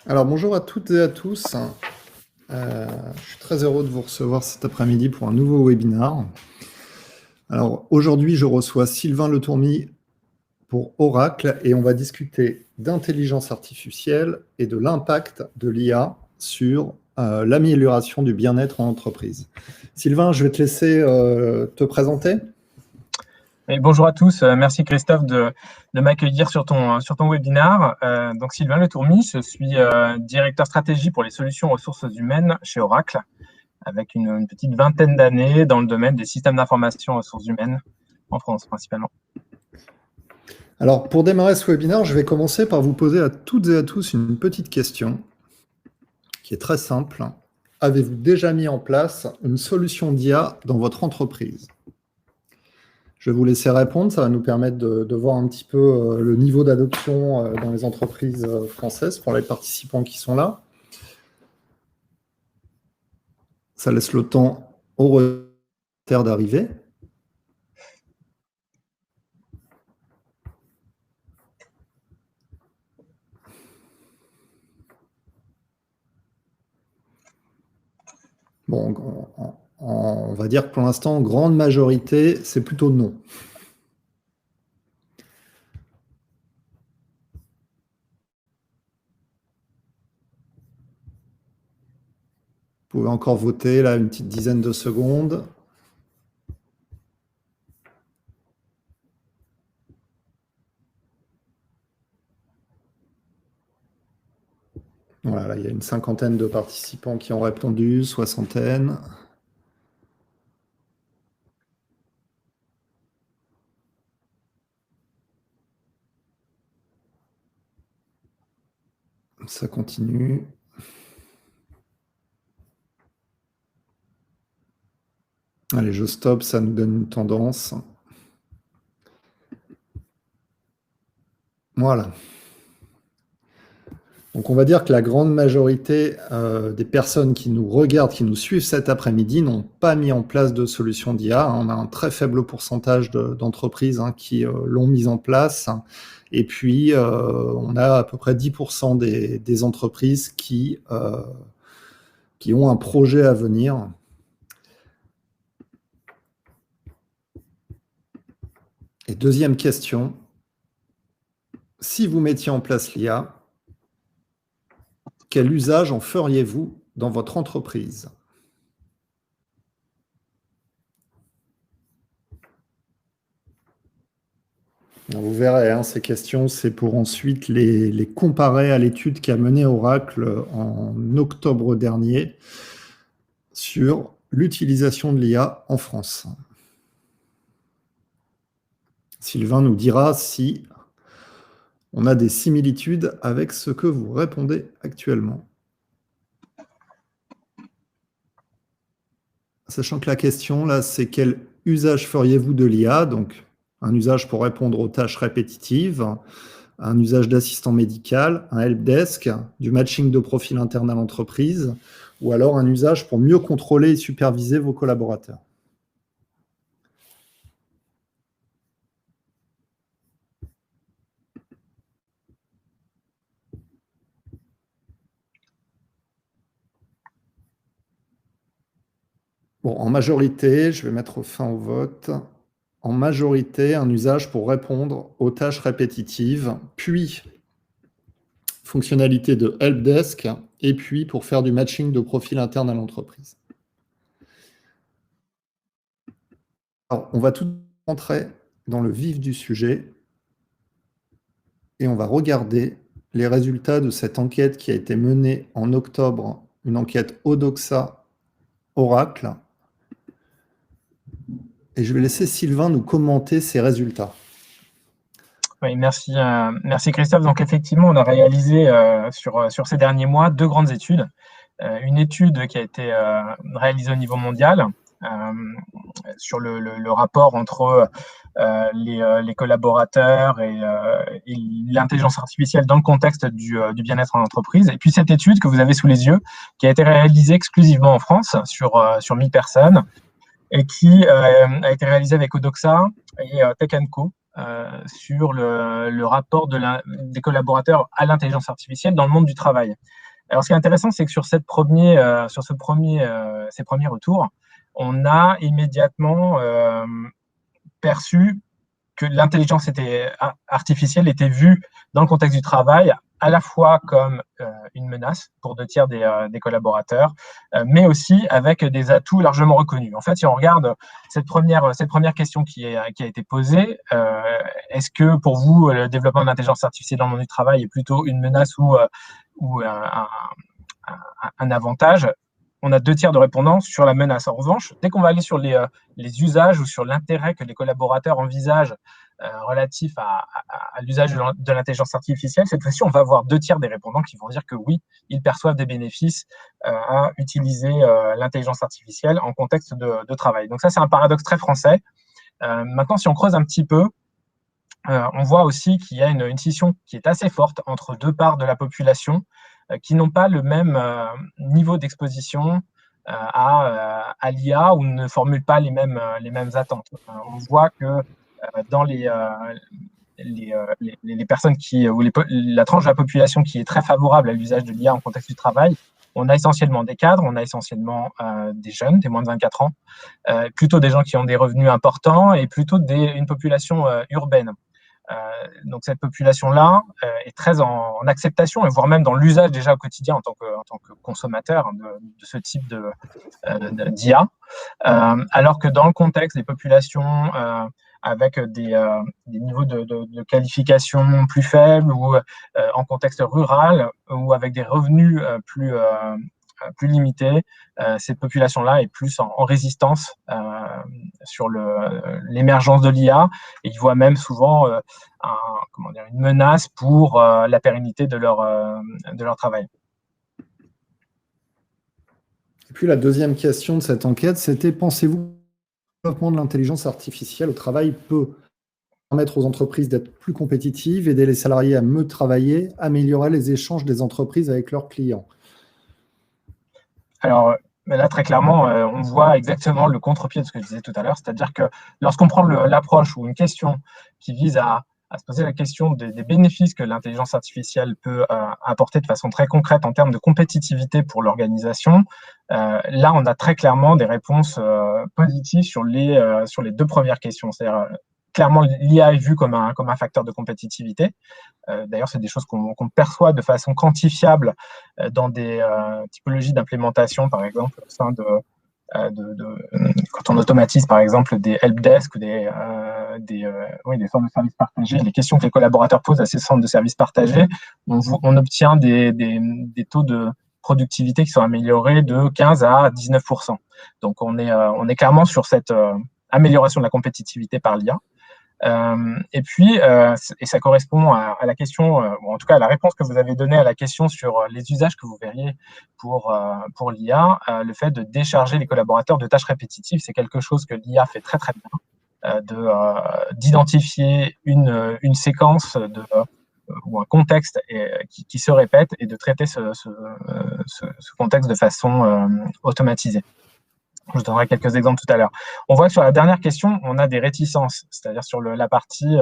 Alors bonjour à toutes et à tous. Je suis très heureux de vous recevoir cet après-midi pour un nouveau webinar. Alors aujourd'hui, je reçois Sylvain Letourmy pour Oracle et on va discuter d'intelligence artificielle et de l'impact de l'IA sur l'amélioration du bien-être en entreprise. Sylvain, je vais te laisser te présenter. Et bonjour à tous, merci Christophe de m'accueillir sur ton webinar. Donc Sylvain Letourmy, je suis directeur stratégie pour les solutions ressources humaines chez Oracle, avec une petite vingtaine d'années dans le domaine des systèmes d'information ressources humaines, en France principalement. Alors pour démarrer ce webinaire, je vais commencer par vous poser à toutes et à tous une petite question qui est très simple. Avez-vous déjà mis en place une solution d'IA dans votre entreprise ? Je vais vous laisser répondre, ça va nous permettre de voir un petit peu le niveau d'adoption dans les entreprises françaises pour les participants qui sont là. Ça laisse le temps aux retards d'arriver. Bon, on va dire que pour l'instant, grande majorité, c'est plutôt non. Vous pouvez encore voter, là, une petite dizaine de secondes. Voilà, là, il y a une cinquantaine de participants qui ont répondu, soixantaine. Ça continue. Allez, je stoppe, ça nous donne une tendance. Voilà. Donc, on va dire que la grande majorité des personnes qui nous regardent, qui nous suivent cet après-midi, n'ont pas mis en place de solution d'IA. On a un très faible pourcentage d'entreprises qui l'ont mise en place. Et puis, on a à peu près 10% des entreprises qui ont un projet à venir. Et deuxième question, si vous mettiez en place l'IA, quel usage en feriez-vous dans votre entreprise ? Vous verrez, ces questions, c'est pour ensuite les comparer à l'étude qu'a menée Oracle en octobre dernier sur l'utilisation de l'IA en France. Sylvain nous dira si on a des similitudes avec ce que vous répondez actuellement. Sachant que la question, là, c'est quel usage feriez-vous de l'IA ? Donc, un usage pour répondre aux tâches répétitives, un usage d'assistant médical, un helpdesk, du matching de profil interne à l'entreprise, ou alors un usage pour mieux contrôler et superviser vos collaborateurs. Bon, en majorité, je vais mettre fin au vote. En majorité, un usage pour répondre aux tâches répétitives, puis fonctionnalité de helpdesk, et puis pour faire du matching de profil interne à l'entreprise. Alors, on va tout rentrer dans le vif du sujet et on va regarder les résultats de cette enquête qui a été menée en octobre, une enquête Odoxa Oracle. Et je vais laisser Sylvain nous commenter ces résultats. Oui, merci Christophe. Donc effectivement, on a réalisé sur ces derniers mois 2 grandes études. Une étude qui a été réalisée au niveau mondial sur le rapport entre les collaborateurs et l'intelligence artificielle dans le contexte du bien-être en entreprise. Et puis cette étude que vous avez sous les yeux, qui a été réalisée exclusivement en France sur 1000 personnes et qui a été réalisée avec Odoxa et Tech & Co sur le rapport des collaborateurs à l'intelligence artificielle dans le monde du travail. Alors, ce qui est intéressant, c'est que sur ces premiers retours, on a immédiatement perçu que l'intelligence artificielle était vue dans le contexte du travail à la fois comme une menace pour 2 tiers des collaborateurs, mais aussi avec des atouts largement reconnus. En fait, si on regarde cette première question qui a été posée, est-ce que pour vous, le développement de l'intelligence artificielle dans le monde du travail est plutôt une menace ou un avantage? On a 2 tiers de répondants sur la menace. En revanche, dès qu'on va aller sur les usages ou sur l'intérêt que les collaborateurs envisagent relatif à l'usage de l'intelligence artificielle, cette fois-ci, on va avoir 2 tiers des répondants qui vont dire que oui, ils perçoivent des bénéfices à utiliser l'intelligence artificielle en contexte de travail. Donc ça, c'est un paradoxe très français. Maintenant, si on creuse un petit peu, on voit aussi qu'il y a une scission qui est assez forte entre 2 parts de la population qui n'ont pas le même niveau d'exposition à l'IA ou ne formulent pas les mêmes attentes. On voit que dans les personnes ou la tranche de la population qui est très favorable à l'usage de l'IA en contexte du travail, on a essentiellement des cadres, on a essentiellement des jeunes, des moins de 24 ans, plutôt des gens qui ont des revenus importants et plutôt une population urbaine. Donc cette population-là est très en acceptation, et voire même dans l'usage déjà au quotidien en tant que consommateur de ce type d'IA, alors que dans le contexte des populations avec des niveaux de qualification plus faibles ou en contexte rural ou avec des revenus plus limités, cette population-là est plus en résistance sur l'émergence de l'IA, et ils voient même souvent une menace pour la pérennité de leur travail. Et puis la deuxième question de cette enquête, c'était: pensez-vous que le développement de l'intelligence artificielle au travail peut permettre aux entreprises d'être plus compétitives, aider les salariés à mieux travailler, améliorer les échanges des entreprises avec leurs clients? Alors là, très clairement, on voit exactement le contre-pied de ce que je disais tout à l'heure, c'est-à-dire que lorsqu'on prend l'approche ou une question qui vise à se poser la question des bénéfices que l'intelligence artificielle peut apporter de façon très concrète en termes de compétitivité pour l'organisation, là, on a très clairement des réponses positives sur les 2 premières questions. C'est-à-dire, clairement, l'IA est vue comme un facteur de compétitivité. D'ailleurs, c'est des choses qu'on perçoit de façon quantifiable dans des typologies d'implémentation, par exemple, au sein quand on automatise, par exemple, des helpdesk ou des centres de services partagés, les questions que les collaborateurs posent à ces centres de services partagés, on obtient des taux de productivité qui sont améliorés de 15 à 19%. Donc, on est clairement sur cette amélioration de la compétitivité par l'IA. Et puis, et ça correspond à la question, en tout cas à la réponse que vous avez donnée à la question sur les usages que vous verriez pour l'IA, le fait de décharger les collaborateurs de tâches répétitives, c'est quelque chose que l'IA fait très très bien, d'identifier une séquence ou un contexte qui se répète et de traiter ce contexte de façon automatisée. Je donnerai quelques exemples tout à l'heure. On voit que sur la dernière question, on a des réticences, c'est-à-dire sur la partie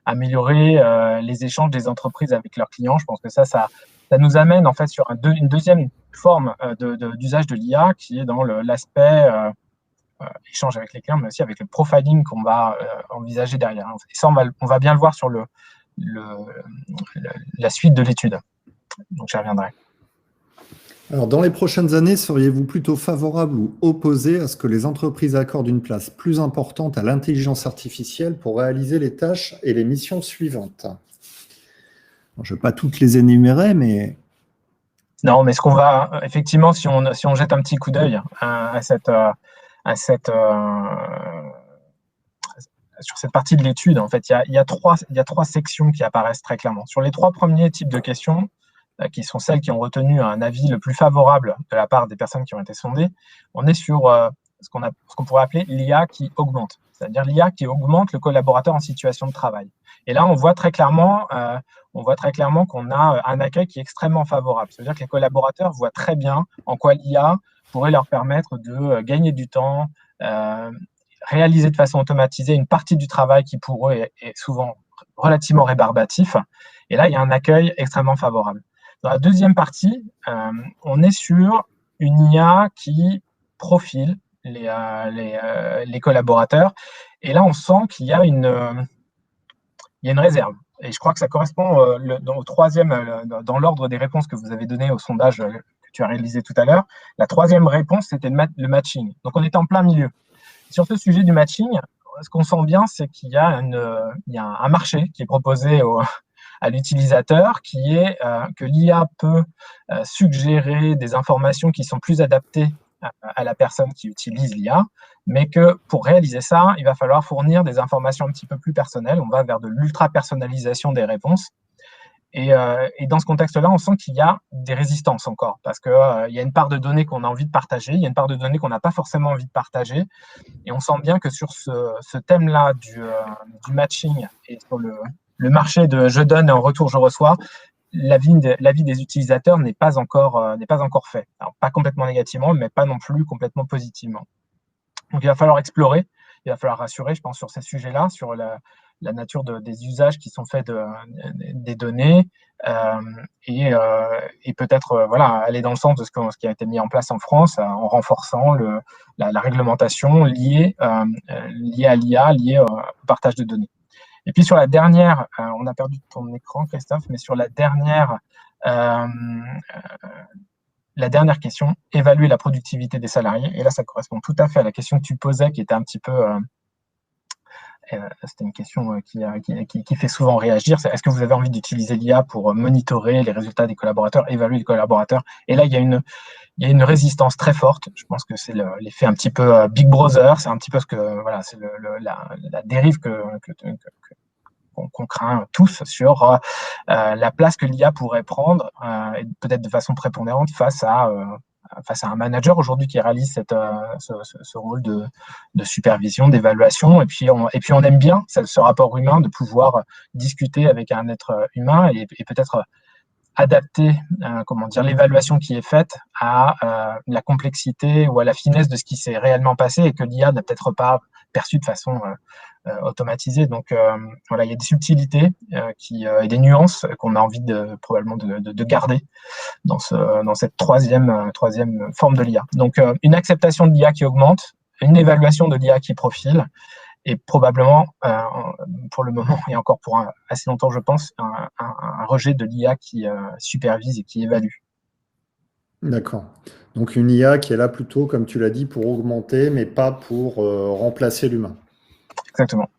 améliorer les échanges des entreprises avec leurs clients. Je pense que ça nous amène en fait sur une deuxième forme d'usage de l'IA qui est dans l'aspect échange avec les clients, mais aussi avec le profiling qu'on va envisager derrière. Et ça, on va bien le voir sur la suite de l'étude. Donc, j'y reviendrai. Alors, dans les prochaines années, seriez-vous plutôt favorable ou opposé à ce que les entreprises accordent une place plus importante à l'intelligence artificielle pour réaliser les tâches et les missions suivantes? Alors, je ne vais pas toutes les énumérer, mais... Non, mais effectivement, si on jette un petit coup d'œil sur cette partie de l'étude, en fait, il y a 3 sections qui apparaissent très clairement. Sur les 3 premiers types de questions, qui sont celles qui ont retenu un avis le plus favorable de la part des personnes qui ont été sondées, on est sur ce qu'on pourrait appeler l'IA qui augmente, c'est-à-dire l'IA qui augmente le collaborateur en situation de travail. Et là, on voit très clairement qu'on a un accueil qui est extrêmement favorable. C'est-à-dire que les collaborateurs voient très bien en quoi l'IA pourrait leur permettre de gagner du temps, réaliser de façon automatisée une partie du travail qui pour eux est souvent relativement rébarbatif. Et là, il y a un accueil extrêmement favorable. Dans la deuxième partie, on est sur une IA qui profile les collaborateurs. Et là, on sent qu'il y a une réserve. Et je crois que ça correspond au troisième, dans l'ordre des réponses que vous avez données au sondage que tu as réalisé tout à l'heure. La troisième réponse, c'était le matching. Donc, on est en plein milieu. Sur ce sujet du matching, ce qu'on sent bien, c'est qu'il y a un marché qui est proposé à l'utilisateur, qui est que l'IA peut suggérer des informations qui sont plus adaptées à la personne qui utilise l'IA, mais que pour réaliser ça, il va falloir fournir des informations un petit peu plus personnelles. On va vers de l'ultra-personnalisation des réponses. Et dans ce contexte-là, on sent qu'il y a des résistances encore, parce qu'il y a une part de données qu'on a envie de partager, il y a une part de données qu'on n'a pas forcément envie de partager, et on sent bien que sur ce thème-là du matching et sur le marché de je donne et en retour je reçois, l'avis des utilisateurs n'est pas encore fait. Alors, pas complètement négativement, mais pas non plus complètement positivement. Donc, il va falloir explorer, il va falloir rassurer, je pense, sur ces sujets-là, sur la nature des usages qui sont faits des données et peut-être aller dans le sens de ce qui a été mis en place en France en renforçant la réglementation liée à l'IA, liée au partage de données. Et puis sur la dernière, on a perdu ton écran, Christophe, mais sur la dernière question, évaluer la productivité des salariés. Et là, ça correspond tout à fait à la question que tu posais, qui était un petit peu... c'était une question qui fait souvent réagir. C'est, est-ce que vous avez envie d'utiliser l'IA pour monitorer les résultats des collaborateurs, évaluer les collaborateurs? Et là, il y a une résistance très forte. Je pense que c'est l'effet un petit peu Big Brother. C'est un petit peu c'est la dérive qu'on craint tous sur la place que l'IA pourrait prendre, et peut-être de façon prépondérante face à un manager aujourd'hui qui réalise ce rôle de supervision, d'évaluation. Et puis on aime bien ce rapport humain, de pouvoir discuter avec un être humain et peut-être adapter l'évaluation qui est faite à la complexité ou à la finesse de ce qui s'est réellement passé et que l'IA n'a peut-être pas perçu de façon automatisée. Donc il y a des subtilités et des nuances qu'on a envie probablement de garder dans cette troisième forme de l'IA. Donc une acceptation de l'IA qui augmente, une évaluation de l'IA qui profile, et probablement, pour le moment, et encore pour assez longtemps, je pense, un rejet de l'IA qui supervise et qui évalue. D'accord. Donc une IA qui est là plutôt, comme tu l'as dit, pour augmenter, mais pas pour remplacer l'humain. Exactement.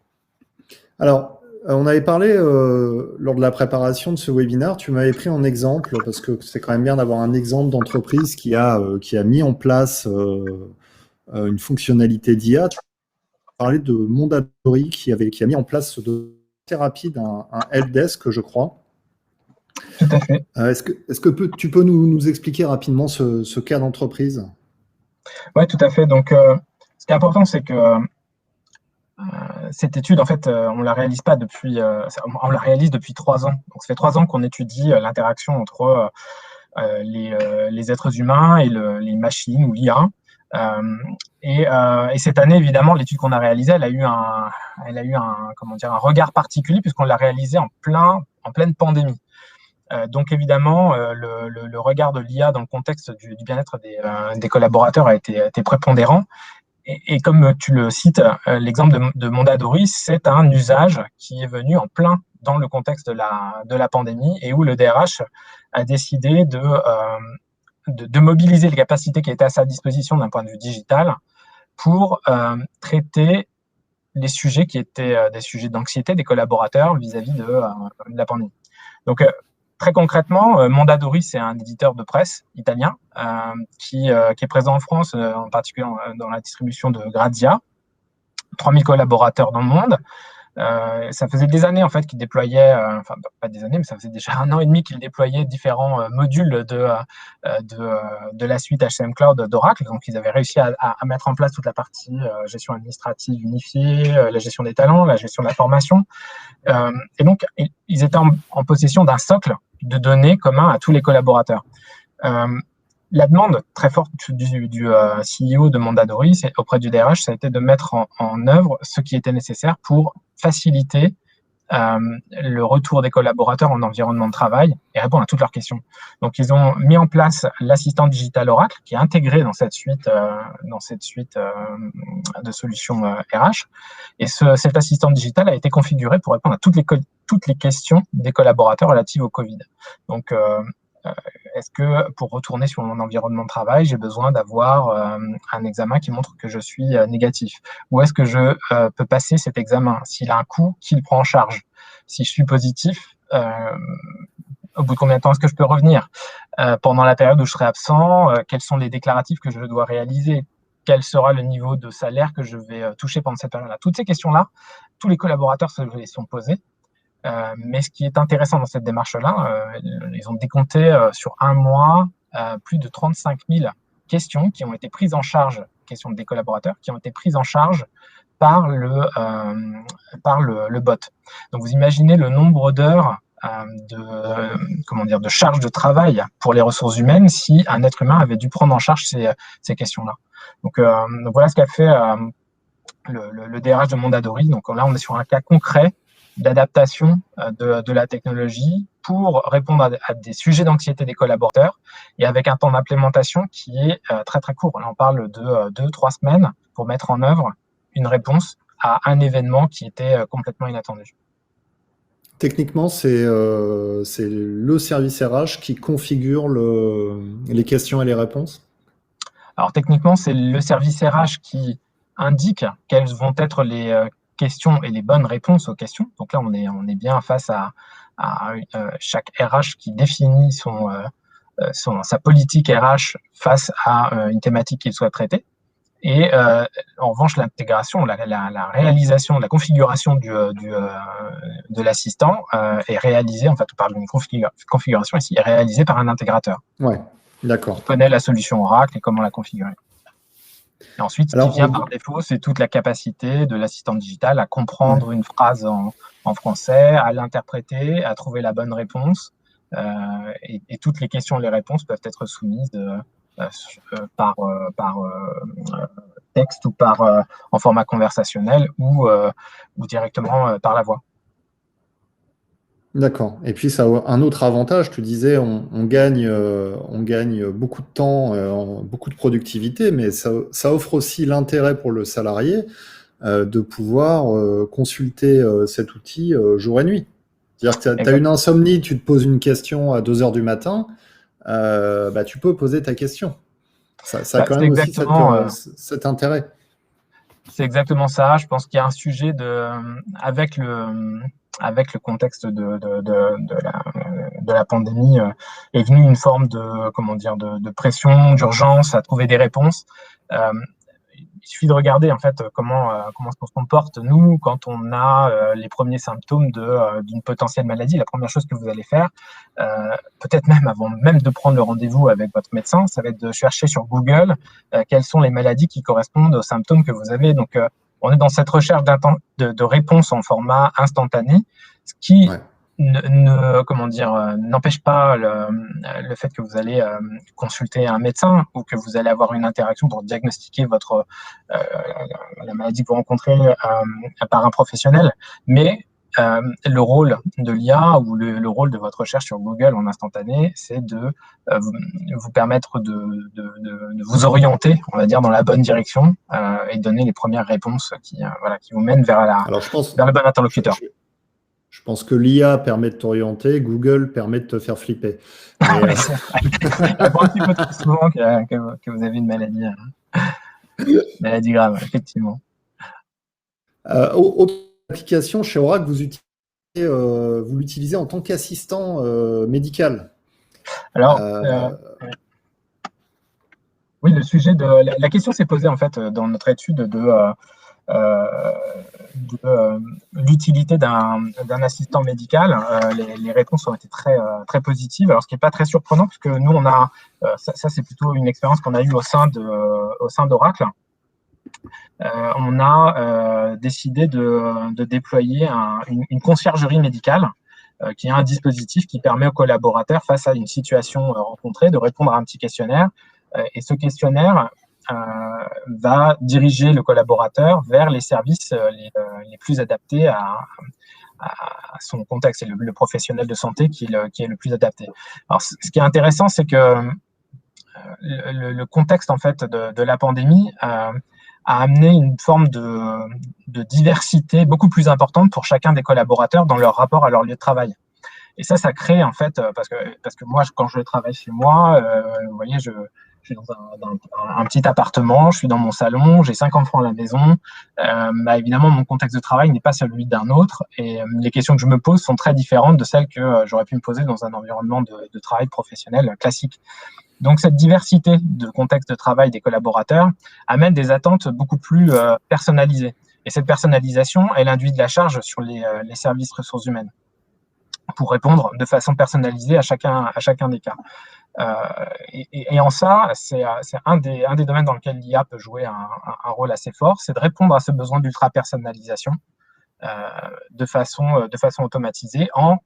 Alors, on avait parlé lors de la préparation de ce webinaire, tu m'avais pris en exemple, parce que c'est quand même bien d'avoir un exemple d'entreprise qui a mis en place une fonctionnalité d'IA. Tu parlais de Mondadori qui a mis en place de très rapide un helpdesk, je crois. Tout à fait. Est-ce que tu peux nous expliquer rapidement ce cas d'entreprise? Oui, tout à fait. Donc, ce qui est important, c'est que cette étude, en fait, on la réalise pas depuis, on la réalise depuis 3 ans. Donc, ça fait 3 ans qu'on étudie l'interaction entre les êtres humains et les machines ou l'IA. Et cette année, évidemment, l'étude qu'on a réalisée, elle a eu un regard particulier puisqu'on l'a réalisée en pleine pandémie. Donc évidemment, le regard de l'IA dans le contexte du bien-être des collaborateurs a été prépondérant. Et comme tu le cites, l'exemple de Mondadori, c'est un usage qui est venu en plein dans le contexte de la pandémie et où le DRH a décidé de mobiliser les capacités qui étaient à sa disposition d'un point de vue digital pour traiter les sujets qui étaient des sujets d'anxiété des collaborateurs vis-à-vis de la pandémie. Donc, très concrètement, Mondadori, c'est un éditeur de presse italien qui est présent en France, en particulier dans la distribution de Grazia, 3000 collaborateurs dans le monde. Ça faisait des années en fait qu'ils déployaient, enfin pas des années, mais ça faisait déjà 1 an et demi qu'ils déployaient différents modules de la suite HCM Cloud d'Oracle. Donc ils avaient réussi à mettre en place toute la partie gestion administrative unifiée, la gestion des talents, la gestion de la formation. Et donc ils étaient en possession d'un socle de données commun à tous les collaborateurs. la demande très forte du CEO de Mondadori auprès du DRH, ça a été de mettre en œuvre ce qui était nécessaire pour faciliter le retour des collaborateurs en environnement de travail et répondre à toutes leurs questions. Donc, ils ont mis en place l'assistant digital Oracle qui est intégré dans cette suite de solutions RH. Et cet assistant digital a été configuré pour répondre à toutes les questions des collaborateurs relatives au Covid. Donc, est-ce que pour retourner sur mon environnement de travail, j'ai besoin d'avoir un examen qui montre que je suis négatif? Ou est-ce que je peux passer cet examen? S'il a un coût, qui le prend en charge? Si je suis positif, au bout de combien de temps est-ce que je peux revenir? Pendant la période où je serai absent, quels sont les déclaratifs que je dois réaliser? Quel sera le niveau de salaire que je vais toucher pendant cette période-là? Toutes ces questions-là, tous les collaborateurs se les sont posées. Mais ce qui est intéressant dans cette démarche-là, ils ont décompté sur un mois plus de 35 000 questions qui ont été prises en charge, questions des collaborateurs, qui ont été prises en charge par le bot. Donc, vous imaginez le nombre d'heures de charge de travail pour les ressources humaines si un être humain avait dû prendre en charge ces questions-là. Donc, voilà ce qu'a fait le DRH de Mondadori. Donc là, on est sur un cas concret d'adaptation de la technologie pour répondre à des sujets d'anxiété des collaborateurs et avec un temps d'implémentation qui est très très court. Là, on parle de 2-3 semaines pour mettre en œuvre une réponse à un événement qui était complètement inattendu. Techniquement, c'est le service RH qui configure les questions et les réponses? Alors techniquement, c'est le service RH qui indique quelles vont être les questions et les bonnes réponses aux questions. Donc là, on est bien face à chaque RH qui définit sa politique RH face à une thématique qu'il souhaite traiter. Et en revanche, l'intégration, la réalisation, la configuration de l'assistant est réalisée, en fait, on parle d'une configuration ici, est réalisée par un intégrateur. Ouais, d'accord. Qui connaît la solution Oracle et comment la configurer. Et ensuite, ce qui vient par défaut, c'est toute la capacité de l'assistant digital à comprendre une phrase en français, à l'interpréter, à trouver la bonne réponse. Et toutes les questions et les réponses peuvent être soumises par texte ou en format conversationnel ou directement par la voix. D'accord. Et puis, ça a un autre avantage, tu disais, on gagne beaucoup de temps, beaucoup de productivité, mais ça offre aussi l'intérêt pour le salarié de pouvoir consulter cet outil jour et nuit. C'est-à-dire que tu as une insomnie, tu te poses une question à 2 heures du matin, tu peux poser ta question. Ça a quand même aussi cet intérêt. C'est exactement ça. Je pense qu'il y a un sujet avec le contexte de la pandémie, est venue une forme de pression, d'urgence à trouver des réponses. Il suffit de regarder en fait comment est-ce qu'on se comporte nous quand on a les premiers symptômes d'une potentielle maladie. La première chose que vous allez faire, peut-être même avant même de prendre le rendez-vous avec votre médecin, ça va être de chercher sur Google quelles sont les maladies qui correspondent aux symptômes que vous avez. Donc on est dans cette recherche de réponse en format instantané, ce qui n'empêche pas le fait que vous allez consulter un médecin ou que vous allez avoir une interaction pour diagnostiquer la maladie que vous rencontrez par un professionnel. Mais le rôle de l'IA ou le rôle de votre recherche sur Google en instantané, c'est de vous permettre de vous orienter, on va dire, dans la bonne direction et donner les premières réponses qui vous mènent vers le bon interlocuteur. Je pense que l'IA permet de t'orienter, Google permet de te faire flipper. Je vois un petit peu trop souvent que vous avez une maladie grave, effectivement. Autre application chez Oracle, vous l'utilisez en tant qu'assistant médical. Alors, oui, le sujet la question s'est posée en fait dans notre étude de l'utilité d'un assistant médical. Les réponses ont été très, très positives. Alors, ce qui n'est pas très surprenant, parce que nous, on a, ça c'est plutôt une expérience qu'on a eue au sein d'Oracle. On a décidé de déployer une conciergerie médicale qui est un dispositif qui permet aux collaborateurs, face à une situation rencontrée, de répondre à un petit questionnaire. Et ce questionnaire va diriger le collaborateur vers les services les plus adaptés à son contexte. C'est le professionnel de santé qui est le plus adapté. Alors, ce qui est intéressant, c'est que le contexte en fait de la pandémie a amené une forme de diversité beaucoup plus importante pour chacun des collaborateurs dans leur rapport à leur lieu de travail. Et ça crée en fait, parce que moi, quand je travaille chez moi, vous voyez, je suis dans un petit appartement, je suis dans mon salon, j'ai 5 enfants à la maison. Évidemment, mon contexte de travail n'est pas celui d'un autre, et les questions que je me pose sont très différentes de celles que j'aurais pu me poser dans un environnement de travail professionnel classique. Donc, cette diversité de contexte de travail des collaborateurs amène des attentes beaucoup plus personnalisées. Et cette personnalisation, elle induit de la charge sur les services ressources humaines pour répondre de façon personnalisée à chacun des cas. Et en ça, c'est un des domaines dans lequel l'IA peut jouer un rôle assez fort, c'est de répondre à ce besoin d'ultra-personnalisation de façon automatisée en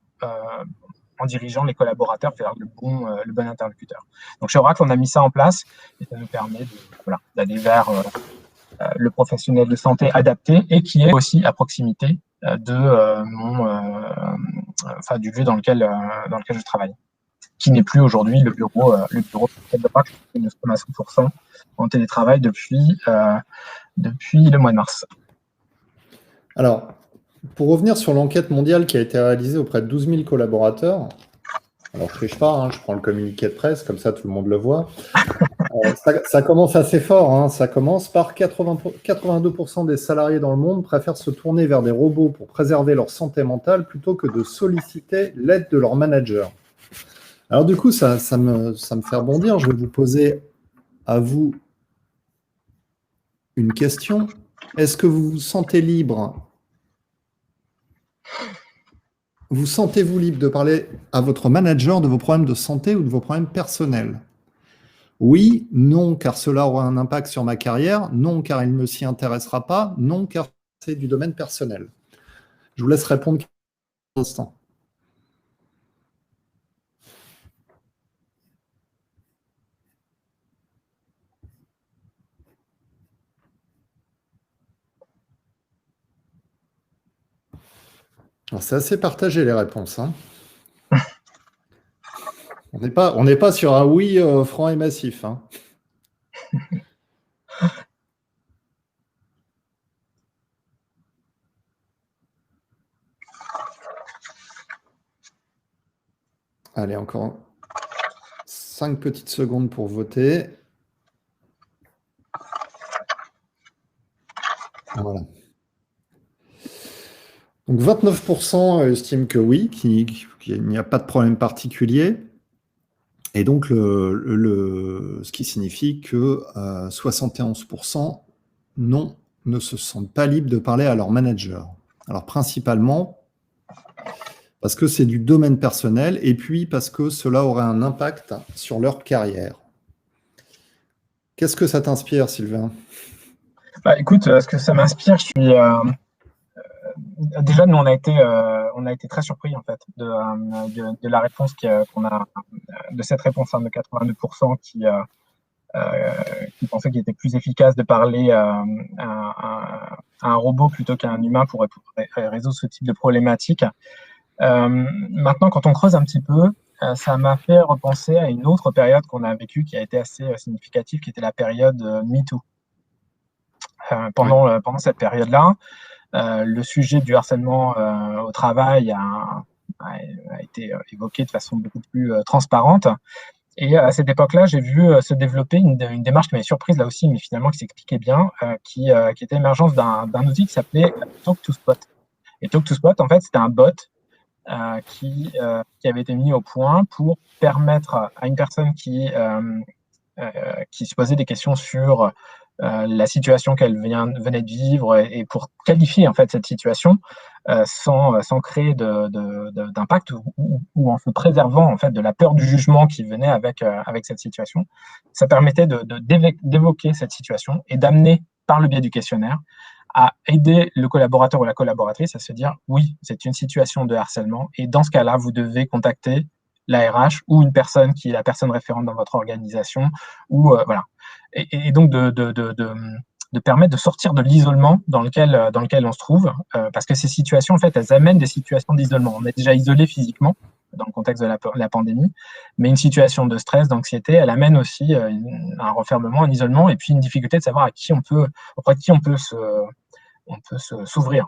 dirigeant les collaborateurs vers le bon interlocuteur. Donc chez Oracle, on a mis ça en place et ça nous permet d'aller vers le professionnel de santé adapté et qui est aussi à proximité du lieu dans lequel je travaille, qui n'est plus aujourd'hui le bureau d'Oracle, qui nous sommes à 100% en télétravail depuis le mois de mars. Alors, pour revenir sur l'enquête mondiale qui a été réalisée auprès de 12 000 collaborateurs, alors je ne triche pas, hein, je prends le communiqué de presse, comme ça tout le monde le voit. Ça commence assez fort, hein, ça commence par 82% des salariés dans le monde préfèrent se tourner vers des robots pour préserver leur santé mentale plutôt que de solliciter l'aide de leur manager. Alors du coup, ça me fait rebondir, je vais vous poser à vous une question. Est-ce que vous vous sentez libre ? Vous sentez-vous libre de parler à votre manager de vos problèmes de santé ou de vos problèmes personnels ? Oui, non, car cela aura un impact sur ma carrière. Non, car il ne s'y intéressera pas. Non, car c'est du domaine personnel. Je vous laisse répondre quelques instants. C'est assez partagé les réponses. Hein. On n'est pas sur un oui franc et massif. Hein. Allez, encore 5 petites secondes pour voter. Voilà. Donc 29% estiment que oui, qu'il n'y a pas de problème particulier. Et donc, ce qui signifie que 71% non, ne se sentent pas libres de parler à leur manager. Alors, principalement, parce que c'est du domaine personnel et puis parce que cela aurait un impact sur leur carrière. Qu'est-ce que ça t'inspire, Sylvain ? Écoute, ce que ça m'inspire, je suis... déjà, nous, on a été très surpris en fait de la réponse qu'on a, de cette réponse de 82% qui pensaient qu'il était plus efficace de parler à un robot plutôt qu'à un humain pour résoudre ce type de problématique. Maintenant, quand on creuse un petit peu, ça m'a fait repenser à une autre période qu'on a vécue qui a été assez significative, qui était la période MeToo. Pendant cette période-là, le sujet du harcèlement au travail a été évoqué de façon beaucoup plus transparente. Et à cette époque-là, j'ai vu se développer une démarche qui m'avait surprise là aussi, mais finalement qui s'expliquait bien, qui était l'émergence d'un outil qui s'appelait Talk2Spot. Et Talk2Spot, en fait, c'était un bot qui avait été mis au point pour permettre à une personne qui se posait des questions sur la situation qu'elle venait de vivre et pour qualifier en fait cette situation sans créer d'impact ou en se préservant en fait de la peur du jugement qui venait avec cette situation. Ça permettait d'évoquer cette situation et d'amener par le biais du questionnaire à aider le collaborateur ou la collaboratrice à se dire oui, c'est une situation de harcèlement et dans ce cas-là, vous devez contacter la RH ou une personne qui est la personne référente dans votre organisation ou voilà. Et donc de permettre de sortir de l'isolement dans lequel on se trouve, parce que ces situations, en fait, elles amènent des situations d'isolement. On est déjà isolé physiquement dans le contexte de la pandémie, mais une situation de stress, d'anxiété, elle amène aussi un refermement, un isolement, et puis une difficulté de savoir auprès de qui on peut s'ouvrir.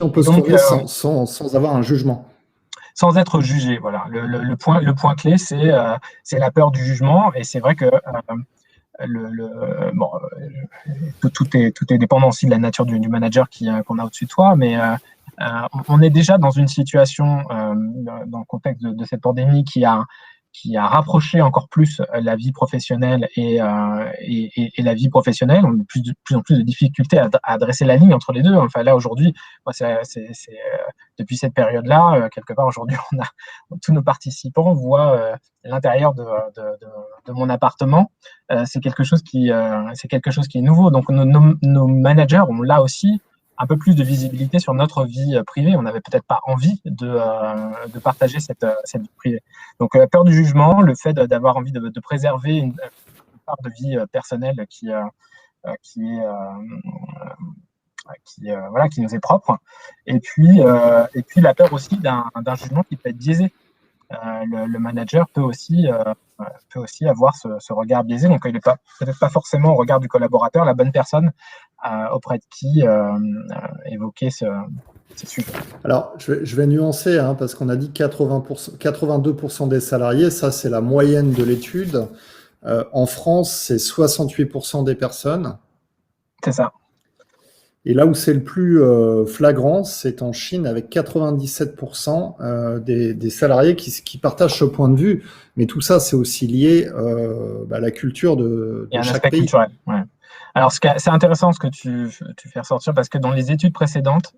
On peut s'ouvrir sans avoir un jugement. Sans être jugé, voilà. Le point clé, c'est la peur du jugement, et c'est vrai que bon, tout est dépendant aussi de la nature du manager qu'on a au-dessus de toi, mais on est déjà dans une situation dans le contexte de cette pandémie qui a rapproché encore plus la vie professionnelle et la vie professionnelle. On a de plus en plus de difficultés à dresser la ligne entre les deux. Enfin, là, aujourd'hui, moi, depuis cette période-là, quelque part, aujourd'hui, tous nos participants voient l'intérieur de mon appartement. C'est quelque chose qui est nouveau. Donc, nos managers ont là aussi un peu plus de visibilité sur notre vie privée. On n'avait peut-être pas envie de partager cette vie privée. Donc, la peur du jugement, le fait d'avoir envie de préserver une part de vie personnelle qui nous est propre. Et puis la peur aussi d'un jugement qui peut être biaisé. Le manager peut aussi avoir ce regard biaisé. Donc, il n'est peut-être pas forcément au regard du collaborateur la bonne personne auprès de qui évoquer ce sujet. Alors, je vais nuancer, parce qu'on a dit 82% des salariés, ça c'est la moyenne de l'étude. En France, c'est 68% des personnes. C'est ça. Et là où c'est le plus flagrant, c'est en Chine avec 97% des salariés qui partagent ce point de vue. Mais tout ça, c'est aussi lié à la culture de chaque pays. Culturel, ouais. Alors, c'est intéressant ce que tu fais ressortir parce que dans les études précédentes,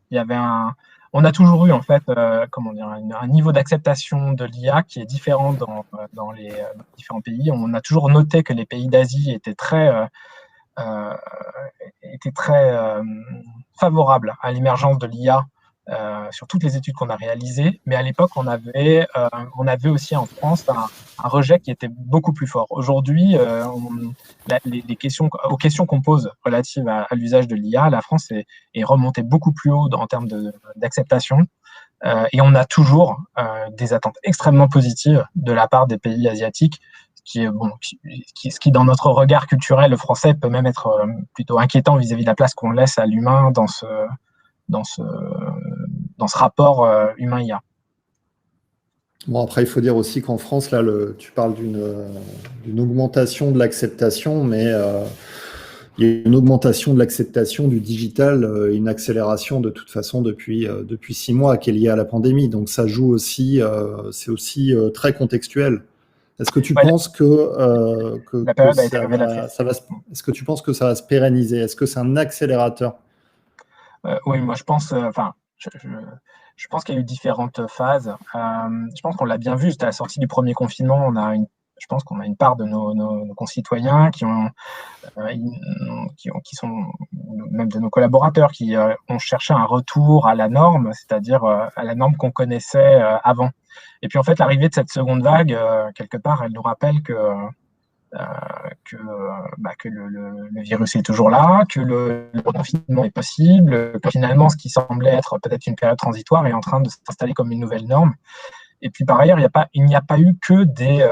on a toujours eu en fait, un niveau d'acceptation de l'IA qui est différent dans les différents pays. On a toujours noté que les pays d'Asie étaient très favorable à l'émergence de l'IA sur toutes les études qu'on a réalisées. Mais à l'époque, on avait aussi en France un rejet qui était beaucoup plus fort. Aujourd'hui, aux questions qu'on pose relatives à l'usage de l'IA, la France est remontée beaucoup plus haut en termes d'acceptation. Et on a toujours des attentes extrêmement positives de la part des pays asiatiques, ce qui, dans notre regard culturel français, peut même être plutôt inquiétant vis-à-vis de la place qu'on laisse à l'humain dans ce rapport humain-IA. Bon, après, il faut dire aussi qu'en France, là, tu parles d'une augmentation de l'acceptation, mais il y a une augmentation de l'acceptation du digital, une accélération de toute façon depuis 6 mois qui est liée à la pandémie. Donc ça joue aussi, c'est aussi très contextuel. Est-ce que tu penses que la période a été révélatrice. Est-ce que tu penses que ça va se pérenniser? Est-ce que c'est un accélérateur? Oui, moi je pense, je pense qu'il y a eu différentes phases. Je pense qu'on l'a bien vu, c'était à la sortie du premier confinement, je pense qu'on a une part de nos concitoyens qui sont même de nos collaborateurs qui ont cherché un retour à la norme, c'est-à-dire à la norme qu'on connaissait avant. Et puis en fait, l'arrivée de cette seconde vague, quelque part, elle nous rappelle que le virus est toujours là, que le confinement est possible, que finalement, ce qui semblait être peut-être une période transitoire est en train de s'installer comme une nouvelle norme. Et puis par ailleurs, il n'y a pas eu que des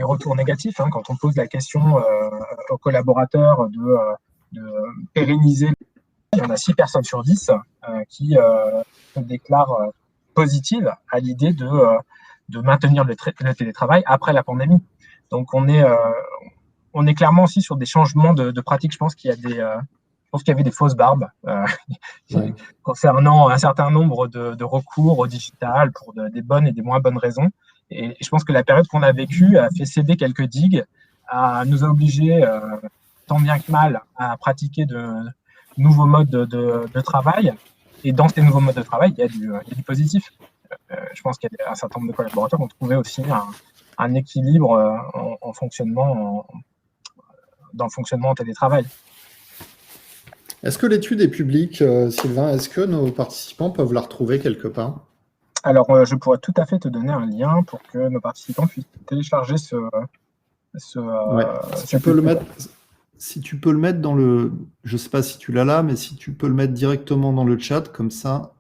retours négatifs. Quand on pose la question aux collaborateurs de pérenniser, il y en a 6 personnes sur 10 qui se déclarent positives à l'idée de maintenir le télétravail après la pandémie. Donc on est clairement aussi sur des changements de pratiques. Je pense qu'il y avait des fausses barbes concernant un certain nombre de recours au digital pour des bonnes et des moins bonnes raisons. Et je pense que la période qu'on a vécue a fait céder quelques digues, nous a obligés, tant bien que mal, à pratiquer de nouveaux modes de travail. Et dans ces nouveaux modes de travail, il y a du positif. Je pense qu'il y a un certain nombre de collaborateurs qui ont trouvé aussi un équilibre dans le fonctionnement en télétravail. Est-ce que l'étude est publique, Sylvain? Est-ce que nos participants peuvent la retrouver quelque part? Alors, je pourrais tout à fait te donner un lien pour que nos participants puissent télécharger Ouais. Si tu peux le mettre dans le, je sais pas si tu l'as là, mais si tu peux le mettre directement dans le chat, comme ça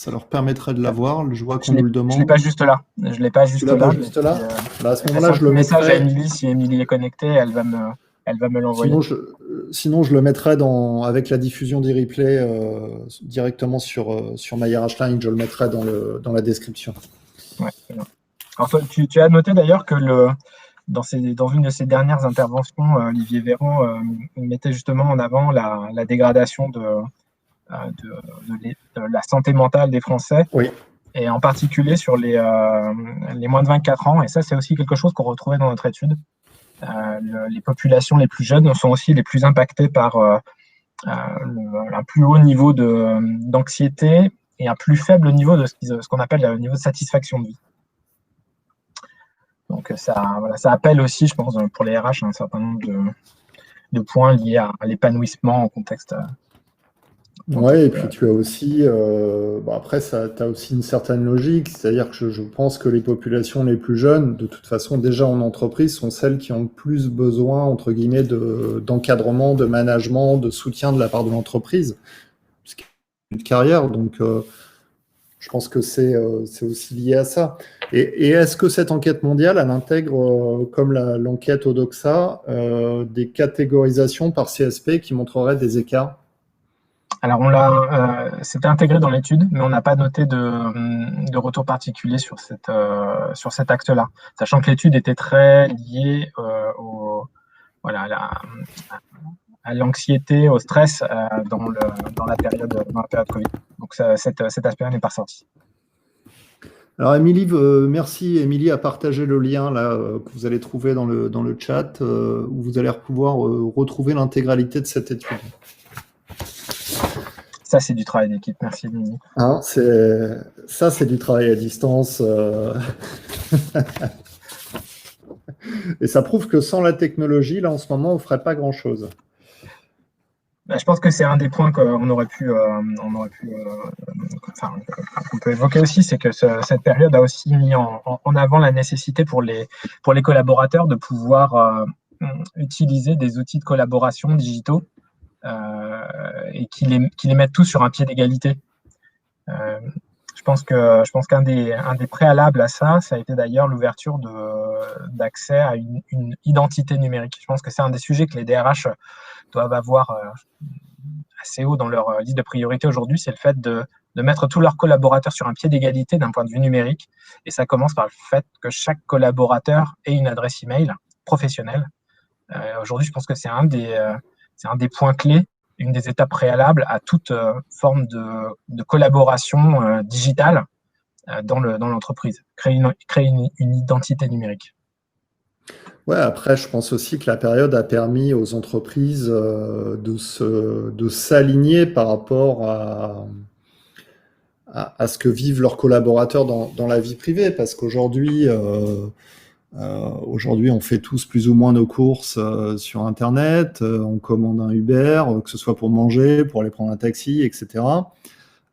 leur permettrait de l'avoir. Je vois qu'on nous le Je ne l'ai demande. pas juste là. Je l'ai pas Tu juste l'as là. pas juste là? Bah, à ce Je moment-là, passerai je un le message à mettrai. Émilie. Si Émilie est connectée, elle va me l'envoyer. Sinon, je le mettrai avec la diffusion des replays directement sur MyRHline. Je le mettrai dans la description. Ouais, très bien. Alors, toi, tu as noté d'ailleurs que dans une de ses dernières interventions, Olivier Véran mettait justement en avant la dégradation de la santé mentale des Français, Oui. et en particulier sur les moins de 24 ans. Et ça, c'est aussi quelque chose qu'on retrouvait dans notre étude. Les populations les plus jeunes sont aussi les plus impactées par un plus haut niveau d'anxiété et un plus faible niveau de ce qu'on appelle le niveau de satisfaction de vie. Donc ça appelle aussi, je pense, pour les RH, un certain nombre de points liés à l'épanouissement en contexte. Ouais, et puis tu as aussi, après, tu as aussi une certaine logique, c'est-à-dire que je pense que les populations les plus jeunes, de toute façon, déjà en entreprise, sont celles qui ont le plus besoin, entre guillemets, d'encadrement, de management, de soutien de la part de l'entreprise, puisqu'il y a une carrière, donc je pense que c'est aussi lié à ça. Et est-ce que cette enquête mondiale, elle intègre, comme l'enquête Odoxa, des catégorisations par CSP qui montreraient des écarts? Alors, c'était intégré dans l'étude, mais on n'a pas noté de retour particulier sur cet axe-là, sachant que l'étude était très liée à l'anxiété, au stress dans la période Covid. Donc, cet aspect-là n'est pas ressorti. Alors, Émilie, merci. Émilie a partagé le lien là, que vous allez trouver dans le chat, où vous allez pouvoir retrouver l'intégralité de cette étude. Ça, c'est du travail d'équipe. Merci, Émilie. Hein, c'est du travail à distance. Et ça prouve que sans la technologie, là, en ce moment, on ne ferait pas grand-chose. Je pense que c'est un des points qu'on peut évoquer aussi, c'est que cette période a aussi mis en avant la nécessité pour les collaborateurs de pouvoir utiliser des outils de collaboration digitaux et qui les mettent tous sur un pied d'égalité. Je pense qu'un des préalables à ça a été d'ailleurs l'ouverture d'accès à une identité numérique. Je pense que c'est un des sujets que les DRH doivent avoir assez haut dans leur liste de priorités aujourd'hui, c'est le fait de mettre tous leurs collaborateurs sur un pied d'égalité d'un point de vue numérique. Et ça commence par le fait que chaque collaborateur ait une adresse email professionnelle. Aujourd'hui, je pense que c'est un des points clés, une des étapes préalables à toute forme de collaboration digitale dans l'entreprise. Créer une identité numérique. Ouais, après, je pense aussi que la période a permis aux entreprises de s'aligner par rapport à ce que vivent leurs collaborateurs dans la vie privée, parce qu'aujourd'hui, on fait tous plus ou moins nos courses sur Internet, on commande un Uber, que ce soit pour manger, pour aller prendre un taxi, etc.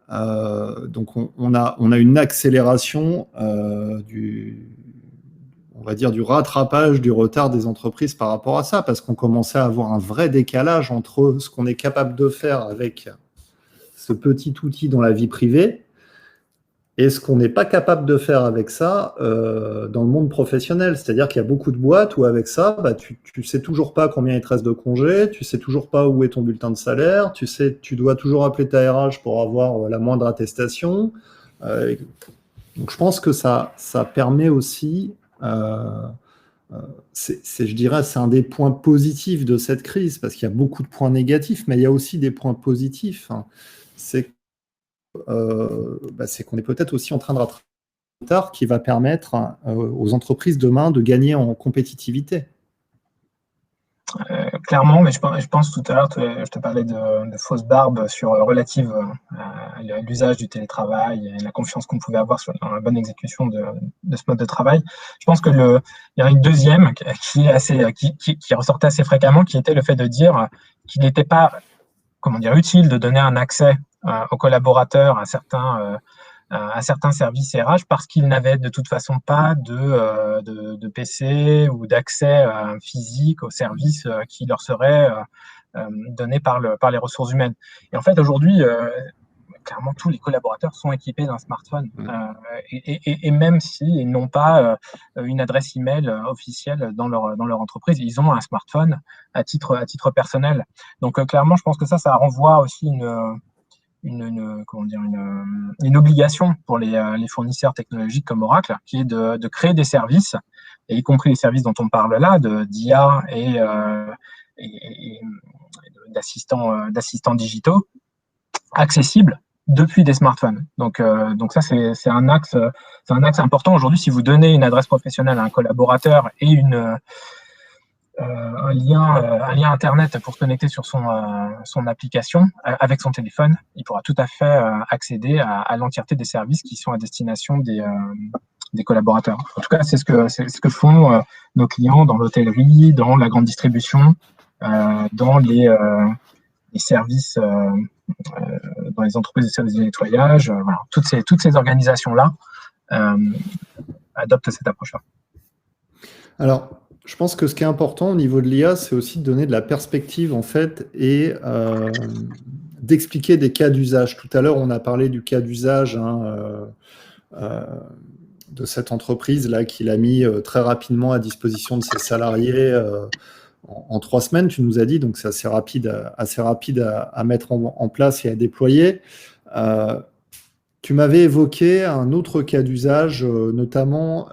Donc, on a une accélération on va dire, du rattrapage du retard des entreprises par rapport à ça, parce qu'on commençait à avoir un vrai décalage entre ce qu'on est capable de faire avec ce petit outil dans la vie privée et ce qu'on n'est pas capable de faire avec ça dans le monde professionnel. C'est-à-dire qu'il y a beaucoup de boîtes où avec ça, tu sais toujours pas combien il te reste de congés, tu sais toujours pas où est ton bulletin de salaire, tu dois toujours appeler ta RH pour avoir la moindre attestation. Donc je pense que ça permet aussi... je dirais, c'est un des points positifs de cette crise, parce qu'il y a beaucoup de points négatifs, mais il y a aussi des points positifs. C'est qu'on est peut-être aussi en train de rattraper un retard qui va permettre aux entreprises demain de gagner en compétitivité. Clairement, mais je pense tout à l'heure, je te parlais de fausses barbes relatives à l'usage du télétravail et la confiance qu'on pouvait avoir dans la bonne exécution de ce mode de travail. Je pense que il y a une deuxième qui ressortait assez fréquemment, qui était le fait de dire qu'il n'était pas utile de donner un accès aux collaborateurs à certains services RH parce qu'ils n'avaient de toute façon pas de PC ou d'accès physique aux services qui leur seraient donnés par les ressources humaines. Et en fait, aujourd'hui, clairement, tous les collaborateurs sont équipés d'un smartphone. Et même s'ils n'ont pas une adresse email officielle dans leur entreprise, ils ont un smartphone à titre personnel. Donc, clairement, je pense que ça renvoie aussi une obligation pour les fournisseurs technologiques comme Oracle, qui est de créer des services, et y compris les services dont on parle là, d'IA et d'assistants digitaux, accessibles depuis des smartphones. Donc ça, c'est un axe important. Aujourd'hui, si vous donnez une adresse professionnelle à un collaborateur et un lien Internet pour se connecter sur son application avec son téléphone, il pourra tout à fait accéder à l'entièreté des services qui sont à destination des collaborateurs. En tout cas, c'est ce que font nos clients dans l'hôtellerie, dans la grande distribution, dans les services, dans les entreprises de services de nettoyage. Voilà. Toutes ces organisations-là adoptent cette approche-là. Alors, je pense que ce qui est important au niveau de l'IA, c'est aussi de donner de la perspective, en fait, et d'expliquer des cas d'usage. Tout à l'heure, on a parlé du cas d'usage de cette entreprise-là qui l'a mis très rapidement à disposition de ses salariés en 3 semaines, tu nous as dit, donc c'est assez rapide à mettre en place et à déployer. Tu m'avais évoqué un autre cas d'usage, notamment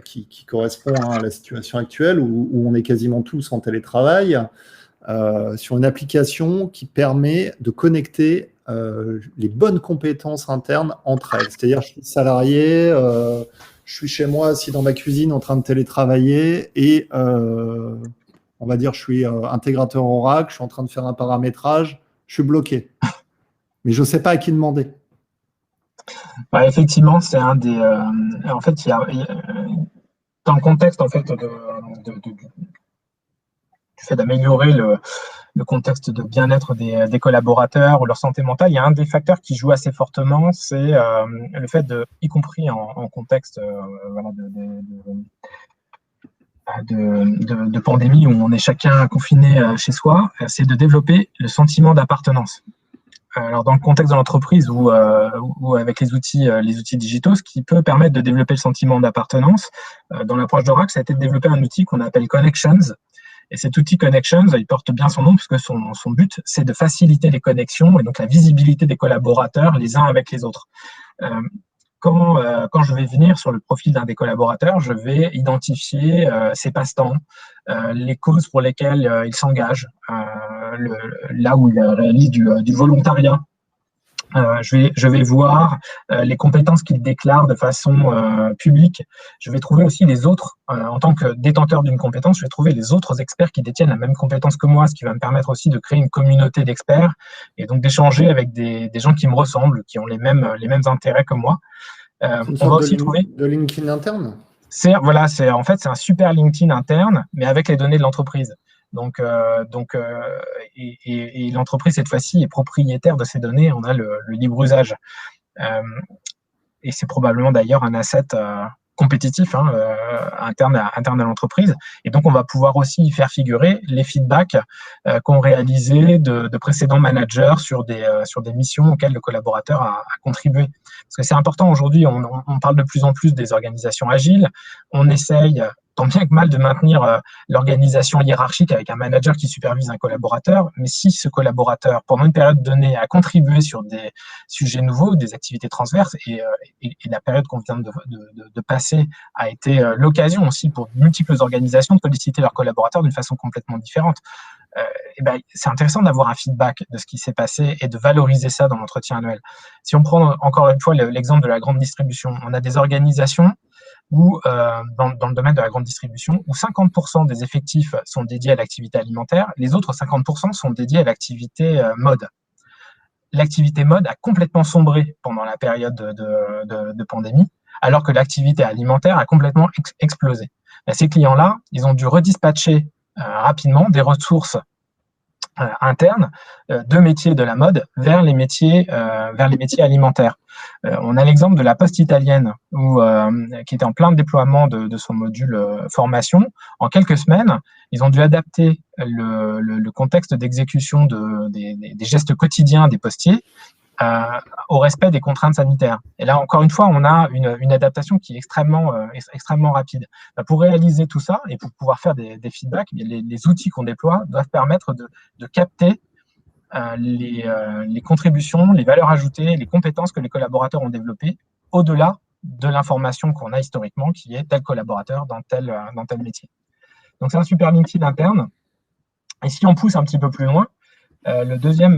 qui correspond à la situation actuelle où on est quasiment tous en télétravail, sur une application qui permet de connecter les bonnes compétences internes entre elles. C'est-à-dire, je suis salarié, je suis chez moi assis dans ma cuisine en train de télétravailler et on va dire je suis intégrateur Oracle, je suis en train de faire un paramétrage, je suis bloqué. Mais je ne sais pas à qui demander. Ouais, effectivement, c'est un des. En fait, il y a dans le contexte en fait du fait d'améliorer le contexte de bien-être des collaborateurs ou leur santé mentale, il y a un des facteurs qui joue assez fortement, c'est le fait y compris en contexte de pandémie où on est chacun confiné chez soi, c'est de développer le sentiment d'appartenance. Alors, dans le contexte de l'entreprise ou avec les outils digitaux, ce qui peut permettre de développer le sentiment d'appartenance, dans l'approche d'Oracle, ça a été de développer un outil qu'on appelle Connections. Et cet outil Connections, il porte bien son nom puisque son but, c'est de faciliter les connexions et donc la visibilité des collaborateurs les uns avec les autres. Quand je vais venir sur le profil d'un des collaborateurs, je vais identifier ses passe-temps, les causes pour lesquelles il s'engage, là où il réalise du volontariat. Je vais voir les compétences qu'il déclare de façon publique. Je vais trouver aussi les autres, en tant que détenteur d'une compétence, je vais trouver les autres experts qui détiennent la même compétence que moi, ce qui va me permettre aussi de créer une communauté d'experts et donc d'échanger avec des gens qui me ressemblent, qui ont les mêmes intérêts que moi. C'est une sorte de LinkedIn interne ? En fait, c'est un super LinkedIn interne, mais avec les données de l'entreprise. Donc, l'entreprise, cette fois-ci, est propriétaire de ces données. On a le libre usage. Et c'est probablement d'ailleurs un asset compétitif interne à l'entreprise. Et donc, on va pouvoir aussi faire figurer les feedbacks qu'ont réalisés de précédents managers sur des missions auxquelles le collaborateur a contribué. Parce que c'est important aujourd'hui, on parle de plus en plus des organisations agiles. On essaye, tant bien que mal, de maintenir l'organisation hiérarchique avec un manager qui supervise un collaborateur. Mais si ce collaborateur, pendant une période donnée, a contribué sur des sujets nouveaux, des activités transverses, et la période qu'on vient de passer a été l'occasion aussi pour multiples organisations de solliciter leurs collaborateurs d'une façon complètement différente, c'est intéressant d'avoir un feedback de ce qui s'est passé et de valoriser ça dans l'entretien annuel. Si on prend encore une fois l'exemple de la grande distribution, on a des organisations où, dans le domaine de la grande distribution, où 50% des effectifs sont dédiés à l'activité alimentaire, les autres 50% sont dédiés à l'activité mode. L'activité mode a complètement sombré pendant la période de pandémie, alors que l'activité alimentaire a complètement explosé. Ces clients-là, ils ont dû redispatcher rapidement des ressources interne de métiers de la mode vers les métiers alimentaires. On a l'exemple de la Poste italienne qui était en plein déploiement de son module formation. En quelques semaines, ils ont dû adapter le contexte d'exécution des gestes quotidiens des postiers au respect des contraintes sanitaires. Et là, encore une fois, on a une adaptation qui est extrêmement rapide. Pour réaliser tout ça et pour pouvoir faire des feedbacks, les outils qu'on déploie doivent permettre de capter les contributions, les valeurs ajoutées, les compétences que les collaborateurs ont développées au-delà de l'information qu'on a historiquement qui est tel collaborateur dans tel métier. Donc, c'est un super LinkedIn interne. Et si on pousse un petit peu plus loin, le deuxième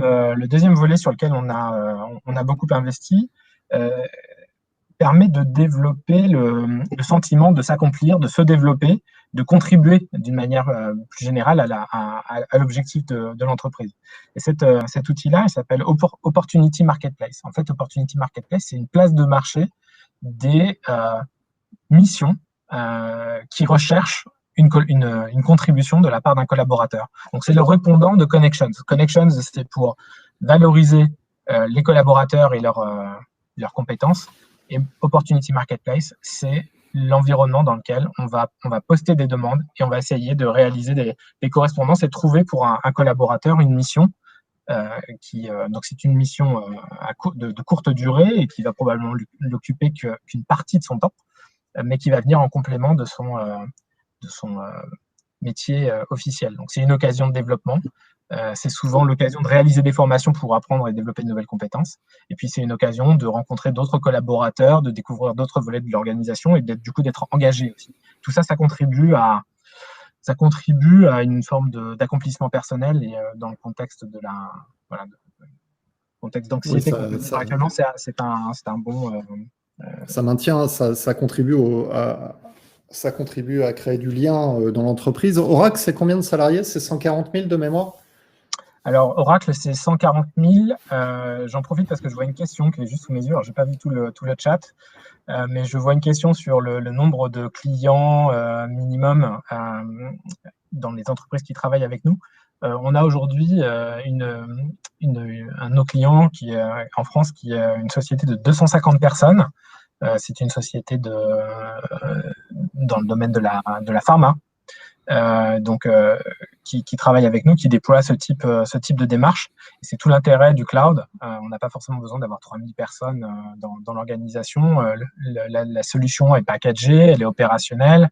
volet sur lequel on a beaucoup investi permet de développer le sentiment de s'accomplir, de se développer, de contribuer d'une manière plus générale à l'objectif de l'entreprise. Et cet outil-là, il s'appelle Opportunity Marketplace. En fait, Opportunity Marketplace, c'est une place de marché des missions qui recherchent une contribution de la part d'un collaborateur. Donc, c'est le répondant de Connections. Connections, c'est pour valoriser les collaborateurs et leurs compétences. Et Opportunity Marketplace, c'est l'environnement dans lequel on va poster des demandes et on va essayer de réaliser des correspondances et de trouver pour un collaborateur une mission donc c'est une mission de courte durée et qui va probablement l'occuper qu'une partie de son temps, mais qui va venir en complément de son métier officiel. Donc, c'est une occasion de développement. C'est souvent l'occasion de réaliser des formations pour apprendre et développer de nouvelles compétences. Et puis, c'est une occasion de rencontrer d'autres collaborateurs, de découvrir d'autres volets de l'organisation et du coup d'être engagé aussi. Tout ça, ça contribue à une forme d'accomplissement personnel et dans le contexte de contexte d'anxiété. Oui, actuellement, c'est un bon... ça maintient, ça contribue ça contribue à créer du lien dans l'entreprise. Oracle, c'est combien de salariés? C'est 140 000 de mémoire? Alors, Oracle, c'est 140 000. J'en profite parce que je vois une question qui est juste sous mes yeux. Alors, je n'ai pas vu tout le chat, mais je vois une question sur le nombre de clients minimum dans les entreprises qui travaillent avec nous. On a aujourd'hui un de nos clients qui est en France, qui est une société de 250 personnes. C'est une société dans le domaine de la pharma, qui travaille avec nous, qui déploie ce type de démarche. Et c'est tout l'intérêt du cloud. On n'a pas forcément besoin d'avoir 3000 personnes dans l'organisation. La solution est packagée, elle est opérationnelle,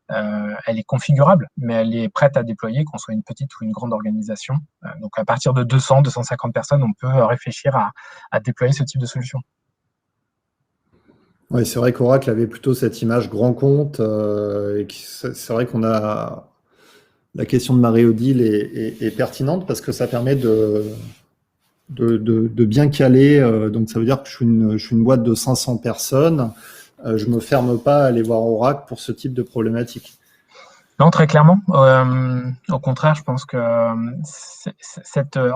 elle est configurable, mais elle est prête à déployer, qu'on soit une petite ou une grande organisation. Donc, à partir de 200, 250 personnes, on peut réfléchir à déployer ce type de solution. Oui, c'est vrai qu'Oracle avait plutôt cette image grand compte. Et c'est vrai qu'on a la question de Marie-Odile est pertinente parce que ça permet de bien caler. Donc, ça veut dire que je suis une boîte de 500 personnes. Je me ferme pas à aller voir Oracle pour ce type de problématique. Non, très clairement. Au contraire, je pense que en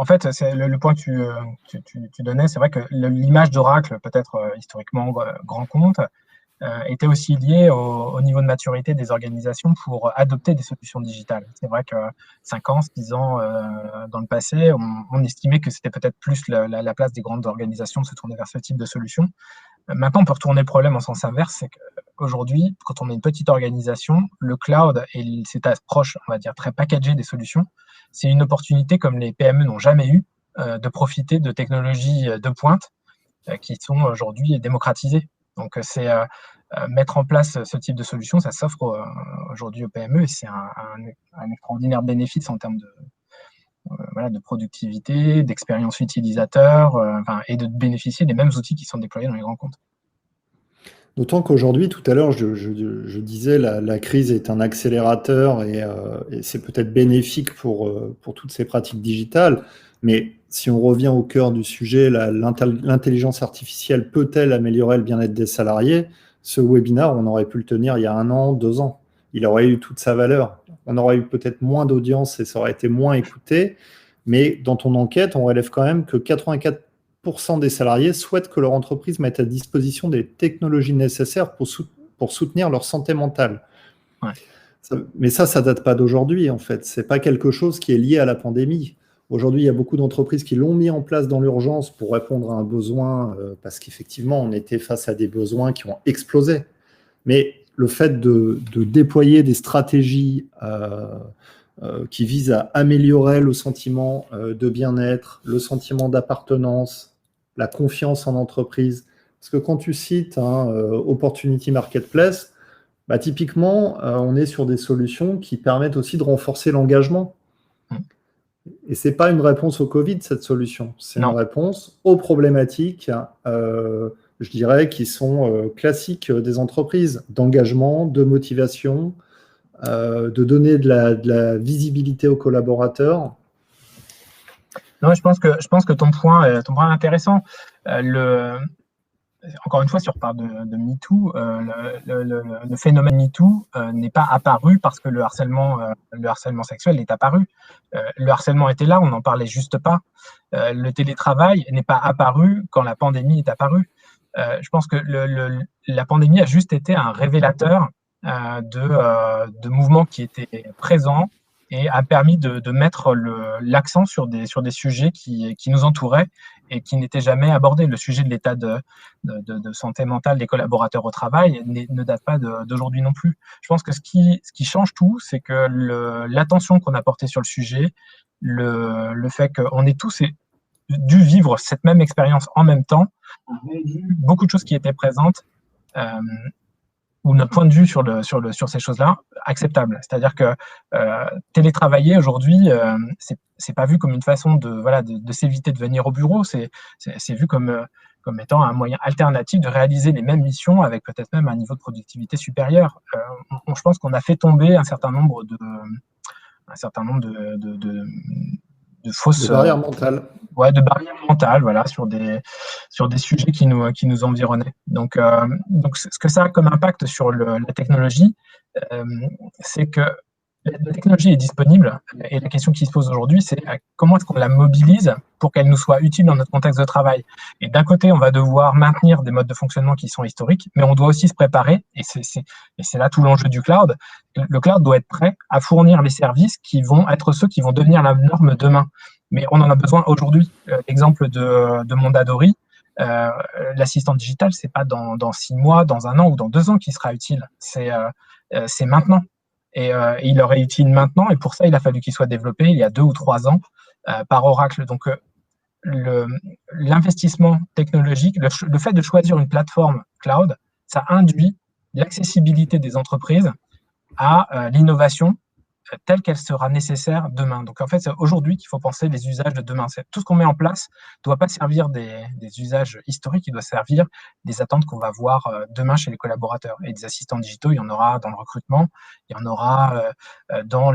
fait, c'est le point que tu donnais, c'est vrai que l'image d'Oracle, peut-être historiquement grand compte, était aussi liée au niveau de maturité des organisations pour adopter des solutions digitales. C'est vrai que 5 ans, 6 ans dans le passé, on estimait que c'était peut-être plus la place des grandes organisations de se tourner vers ce type de solution. Maintenant, on peut retourner le problème en sens inverse, c'est qu'aujourd'hui, quand on est une petite organisation, le cloud et cette approche, on va dire, très packagée des solutions, c'est une opportunité comme les PME n'ont jamais eu de profiter de technologies de pointe qui sont aujourd'hui démocratisées. Donc, c'est mettre en place ce type de solution, ça s'offre aujourd'hui aux PME et c'est un extraordinaire bénéfice en termes de productivité, d'expérience utilisateur et de bénéficier des mêmes outils qui sont déployés dans les grands comptes. D'autant qu'aujourd'hui, tout à l'heure, je disais la crise est un accélérateur et c'est peut-être bénéfique pour toutes ces pratiques digitales. Mais si on revient au cœur du sujet, l'intelligence artificielle peut-elle améliorer le bien-être des salariés? Ce webinaire, on aurait pu le tenir il y a 1 an, 2 ans. Il aurait eu toute sa valeur. On aurait eu peut-être moins d'audience et ça aurait été moins écouté. Mais dans ton enquête, on relève quand même que 84% des salariés souhaitent que leur entreprise mette à disposition des technologies nécessaires pour soutenir leur santé mentale. Ouais. Mais ça date pas d'aujourd'hui, en fait. C'est pas quelque chose qui est lié à la pandémie. Aujourd'hui, il y a beaucoup d'entreprises qui l'ont mis en place dans l'urgence pour répondre à un besoin, parce qu'effectivement, on était face à des besoins qui ont explosé. Mais le fait de déployer des stratégies qui visent à améliorer le sentiment de bien-être, le sentiment d'appartenance, la confiance en entreprise. Parce que quand tu cites Opportunity Marketplace, bah, typiquement, on est sur des solutions qui permettent aussi de renforcer l'engagement. Et ce n'est pas une réponse au Covid, cette solution. C'est une réponse aux problématiques, je dirais, qui sont classiques des entreprises, d'engagement, de motivation, de donner de la visibilité aux collaborateurs. Non, je pense que ton point est intéressant. Encore une fois, si on reparle de MeToo, le phénomène MeToo n'est pas apparu parce que le harcèlement sexuel est apparu. Le harcèlement était là, on n'en parlait juste pas. Le télétravail n'est pas apparu quand la pandémie est apparue. Je pense que la pandémie a juste été un révélateur de mouvements qui étaient présents et a permis de mettre l'accent sur des sujets qui nous entouraient et qui n'étaient jamais abordés. Le sujet de l'état de santé mentale des collaborateurs au travail ne date pas d'aujourd'hui non plus. Je pense que ce qui change tout, c'est que l'attention qu'on a portée sur le sujet, le fait qu'on ait tous dû vivre cette même expérience en même temps, on a vu beaucoup de choses qui étaient présentes, ou notre point de vue sur ces choses-là, acceptable. C'est-à-dire que télétravailler aujourd'hui, c'est pas vu comme une façon de s'éviter de venir au bureau, c'est vu comme étant un moyen alternatif de réaliser les mêmes missions avec peut-être même un niveau de productivité supérieur. Je pense qu'on a fait tomber un certain nombre de fausses barrières mentales. De barrières mentales, voilà, sur des sujets qui nous environnaient. Donc, ce que ça a comme impact sur la technologie, c'est que la technologie est disponible et la question qui se pose aujourd'hui, c'est comment est-ce qu'on la mobilise pour qu'elle nous soit utile dans notre contexte de travail. Et d'un côté, on va devoir maintenir des modes de fonctionnement qui sont historiques, mais on doit aussi se préparer, et c'est là tout l'enjeu du cloud. Le cloud doit être prêt à fournir les services qui vont être ceux qui vont devenir la norme demain. Mais on en a besoin aujourd'hui. L'exemple de Mondadori, l'assistant digital, c'est pas dans 6 mois, dans 1 an ou dans 2 ans qu'il sera utile. C'est maintenant. Et il leur est utile maintenant, et pour ça, il a fallu qu'il soit développé il y a 2 ou 3 ans par Oracle. Donc, l'investissement technologique, le fait de choisir une plateforme cloud, ça induit l'accessibilité des entreprises à l'innovation telle qu'elle sera nécessaire demain. Donc, en fait, c'est aujourd'hui qu'il faut penser les usages de demain. Tout ce qu'on met en place ne doit pas servir des usages historiques, il doit servir des attentes qu'on va voir demain chez les collaborateurs. Et des assistants digitaux, il y en aura dans le recrutement, il y en aura dans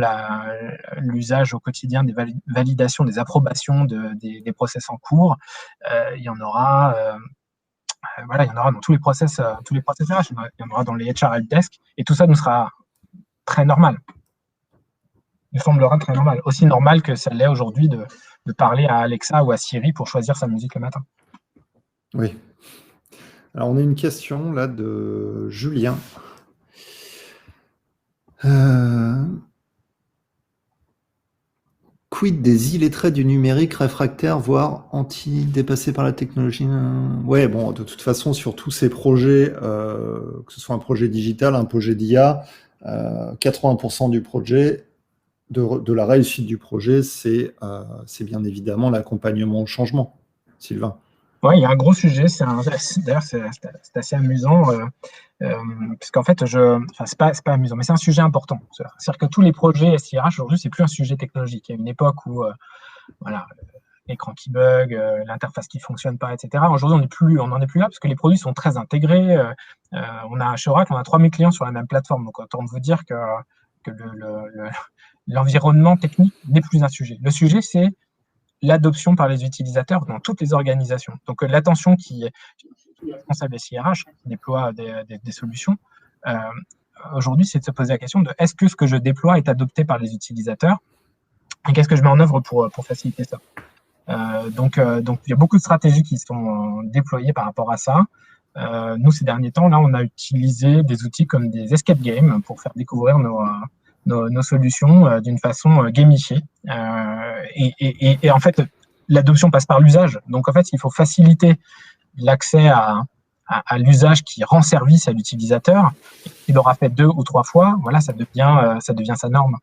l'usage au quotidien des validations, des approbations des process en cours. Il y en aura... il y en aura dans tous les process RH, il y en aura dans les HR helpdesk, et tout ça nous sera très normal. Il semblera très normal. Aussi normal que ça l'est aujourd'hui de parler à Alexa ou à Siri pour choisir sa musique le matin. Oui. Alors, on a une question là de Julien. Quid des illettrés du numérique réfractaires, voire dépassés par la technologie? Ouais, bon, de toute façon, sur tous ces projets, que ce soit un projet digital, un projet d'IA, 80% du projet, de la réussite du projet, c'est bien évidemment l'accompagnement au changement. Sylvain. Oui, il y a un gros sujet. D'ailleurs, c'est assez amusant, puisqu'en fait, c'est pas amusant, mais c'est un sujet important. C'est-à-dire que tous les projets SIRH, aujourd'hui, c'est plus un sujet technologique. Il y a une époque où, l'écran qui bug, l'interface qui fonctionne pas, etc. Aujourd'hui, on n'en est plus là, parce que les produits sont très intégrés. Chez Oracle, on a 3000 clients sur la même plateforme. Donc, autant de vous dire que l'environnement technique n'est plus un sujet. Le sujet, c'est l'adoption par les utilisateurs dans toutes les organisations. Donc, l'attention qui est responsable des SIRH, qui déploie des solutions, aujourd'hui, c'est de se poser la question de est-ce que ce que je déploie est adopté par les utilisateurs et qu'est-ce que je mets en œuvre pour faciliter ça. Donc, il y a beaucoup de stratégies qui sont déployées par rapport à ça. Nous, ces derniers temps, là, on a utilisé des outils comme des escape games pour faire découvrir nos solutions d'une façon gamifiée. Et en fait, l'adoption passe par l'usage. Donc, en fait, il faut faciliter l'accès à l'usage qui rend service à l'utilisateur. Il aura fait 2 ou 3 fois, voilà, ça devient sa norme.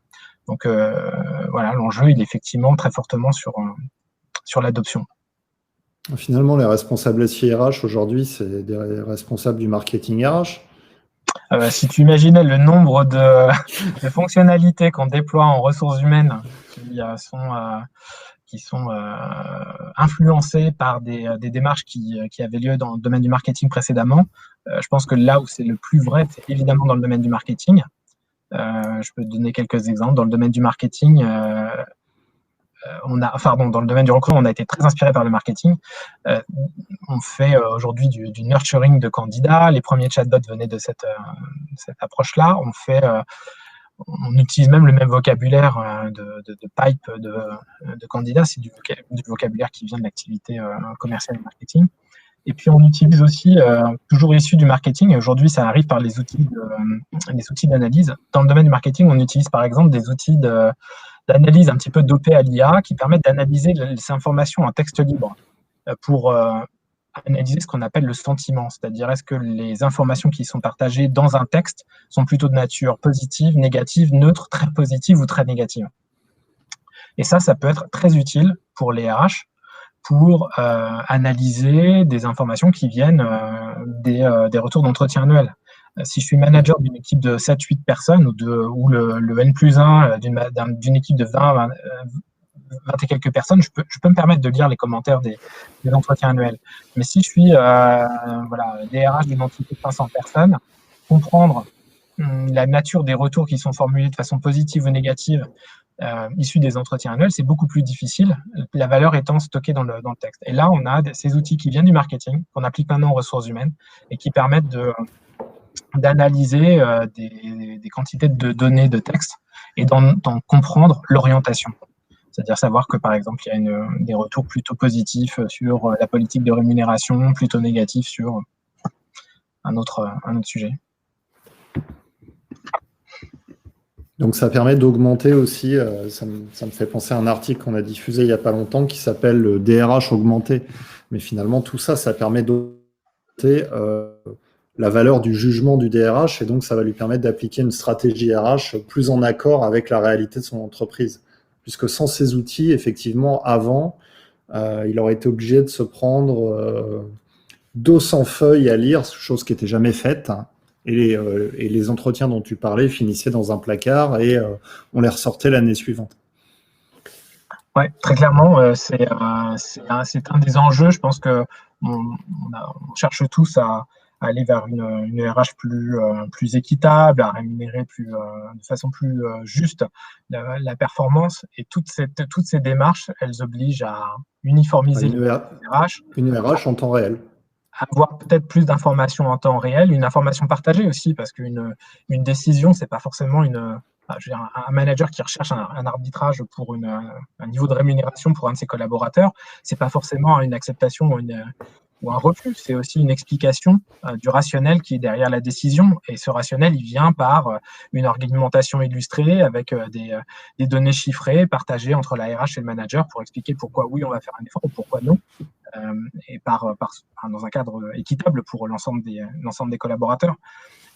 Donc, voilà, l'enjeu, il est effectivement très fortement sur l'adoption. Finalement, les responsables SIRH aujourd'hui, c'est des responsables du marketing RH. Si tu imaginais le nombre de fonctionnalités qu'on déploie en ressources humaines qui sont influencées par des démarches qui avaient lieu dans le domaine du marketing précédemment, je pense que là où c'est le plus vrai, c'est évidemment dans le domaine du marketing. Je peux te donner quelques exemples. Dans le domaine du marketing, dans le domaine du recrutement, on a été très inspiré par le marketing. On fait aujourd'hui du nurturing de candidats. Les premiers chatbots venaient de cette approche-là. On utilise même le même vocabulaire de pipe de candidats. C'est du vocabulaire qui vient de l'activité commerciale et marketing. Et puis, on utilise aussi, toujours issu du marketing, et aujourd'hui, ça arrive par les outils d'analyse. Dans le domaine du marketing, on utilise par exemple des outils d'analyse un petit peu dopés à l'IA qui permettent d'analyser les informations en texte libre pour analyser ce qu'on appelle le sentiment, c'est-à-dire est-ce que les informations qui sont partagées dans un texte sont plutôt de nature positive, négative, neutre, très positive ou très négative. Et ça peut être très utile pour les RH pour analyser des informations qui viennent des retours d'entretien annuels. Si je suis manager d'une équipe de 7-8 personnes ou le N+1 d'une équipe de 20 et quelques personnes, je peux me permettre de lire les commentaires des entretiens annuels. Mais si je suis DRH d'une entité de 500 personnes, comprendre la nature des retours qui sont formulés de façon positive ou négative issus des entretiens annuels, c'est beaucoup plus difficile, la valeur étant stockée dans le texte. Et là, on a ces outils qui viennent du marketing, qu'on applique maintenant aux ressources humaines, et qui permettent d'analyser des quantités de données de texte et d'en comprendre l'orientation. C'est-à-dire savoir que, par exemple, il y a des retours plutôt positifs sur la politique de rémunération, plutôt négatifs sur un autre sujet. Donc ça permet d'augmenter aussi, ça me fait penser à un article qu'on a diffusé il n'y a pas longtemps qui s'appelle le DRH augmenté. Mais finalement, tout ça permet d'augmenter la valeur du jugement du DRH et donc ça va lui permettre d'appliquer une stratégie RH plus en accord avec la réalité de son entreprise. Puisque sans ces outils, effectivement, avant, il aurait été obligé de se prendre 200 feuilles à lire, chose qui n'était jamais faite. Et les entretiens dont tu parlais finissaient dans un placard et on les ressortait l'année suivante. Oui, très clairement, c'est un des enjeux. Je pense qu'on cherche tous à aller vers une RH plus équitable, à rémunérer de façon plus juste la performance. Et toutes ces démarches, elles obligent à uniformiser les RH. Une RH en temps réel. Avoir peut-être plus d'informations en temps réel, une information partagée aussi, parce qu'une décision, c'est pas forcément un manager qui recherche un arbitrage pour un niveau de rémunération pour un de ses collaborateurs, c'est pas forcément une acceptation ou un refus, c'est aussi une explication du rationnel qui est derrière la décision. Et ce rationnel, il vient par une argumentation illustrée avec des données chiffrées partagées entre la RH et le manager pour expliquer pourquoi oui, on va faire un effort ou pourquoi non. Et dans un cadre équitable pour l'ensemble des collaborateurs.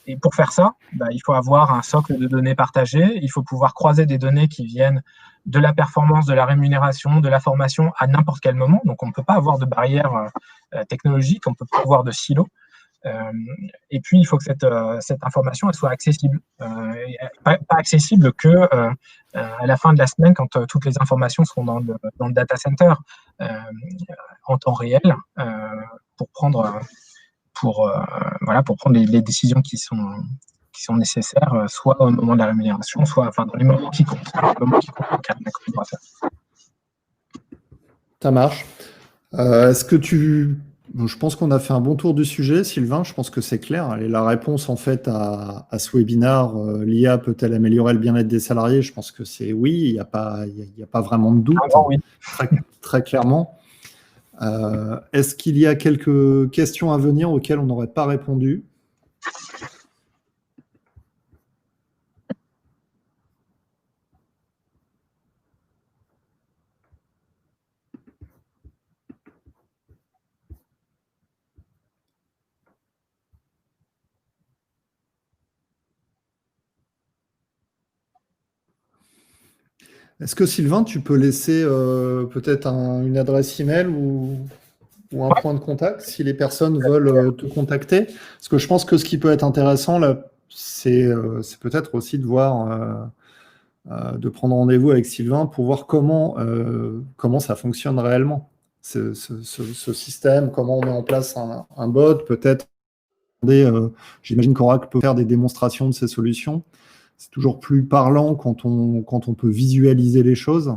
Et pour faire ça, il faut avoir un socle de données partagées, il faut pouvoir croiser des données qui viennent de la performance, de la rémunération, de la formation à n'importe quel moment. Donc, on ne peut pas avoir de barrière technologique, on ne peut pas avoir de silo. Et puis, il faut que cette information elle soit accessible. Pas accessible que à la fin de la semaine, quand toutes les informations seront dans le data center en temps réel pour prendre les décisions qui sont nécessaires, soit au moment de la rémunération, soit dans les moments qui comptent. Ça marche. Je pense qu'on a fait un bon tour du sujet, Sylvain. Je pense que c'est clair. Et la réponse, en fait, à ce webinaire, l'IA peut-elle améliorer le bien-être des salariés? Je pense que c'est oui. Il n'y a pas vraiment de doute. Oui. Très, très clairement. Est-ce qu'il y a quelques questions à venir auxquelles on n'aurait pas répondu? Est-ce que Sylvain, tu peux laisser peut-être une adresse email ou un point de contact si les personnes veulent te contacter? Parce que je pense que ce qui peut être intéressant là, c'est peut-être aussi de voir, de prendre rendez-vous avec Sylvain pour voir comment ça fonctionne réellement, ce système, comment on met en place un bot, peut-être. J'imagine qu'Oracle peut faire des démonstrations de ces solutions. C'est toujours plus parlant quand on peut visualiser les choses.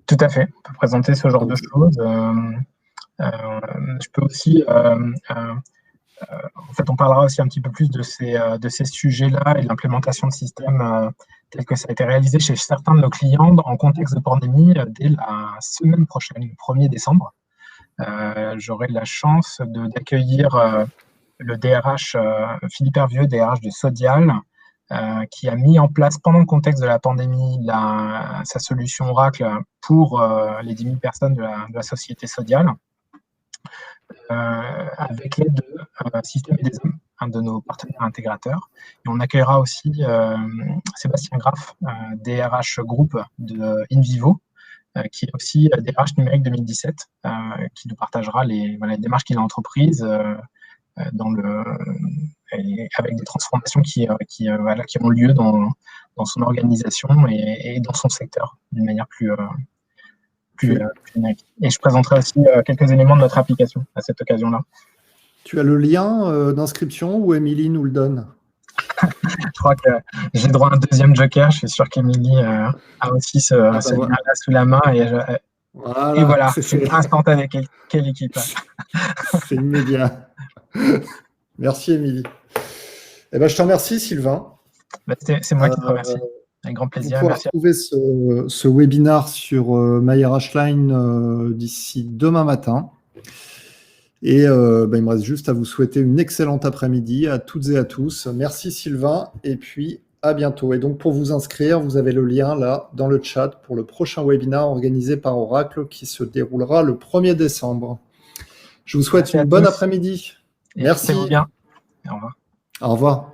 Tout à fait, on peut présenter ce genre de choses. Je peux aussi, en fait, on parlera aussi un petit peu plus de ces sujets-là et de l'implémentation de systèmes tel que ça a été réalisé chez certains de nos clients en contexte de pandémie dès la semaine prochaine, le 1er décembre. J'aurai la chance d'accueillir le DRH, Philippe Hervieux, DRH de Sodial, qui a mis en place pendant le contexte de la pandémie sa solution Oracle pour les 10 000 personnes de la société Sodial, avec l'aide de Système et des Hommes, un de nos partenaires intégrateurs. Et on accueillera aussi Sébastien Graff, DRH groupe de InVivo, qui est aussi DRH numérique 2017, qui nous partagera les démarches qu'il a entreprises avec des transformations qui ont lieu dans son organisation et dans son secteur d'une manière plus numérique. Et je présenterai aussi quelques éléments de notre application à cette occasion-là. Tu as le lien d'inscription ou Émilie nous le donne? Je crois que j'ai droit à un deuxième joker. Je suis sûr qu'Émilie a aussi ce lien-là sous la main. Et voilà, c'est instantané. Quelle équipe. C'est immédiat. Merci, Émilie. Eh ben, je te remercie, Sylvain. C'est moi qui te remercie. Avec grand plaisir. Vous pourrez retrouver ce webinaire sur MyRHline d'ici demain matin. Et il me reste juste à vous souhaiter une excellente après-midi à toutes et à tous. Merci, Sylvain. Et puis, à bientôt. Et donc, pour vous inscrire, vous avez le lien là dans le chat pour le prochain webinaire organisé par Oracle qui se déroulera le 1er décembre. Je vous souhaite une bonne après-midi. Merci. Bien. Au revoir. Au revoir.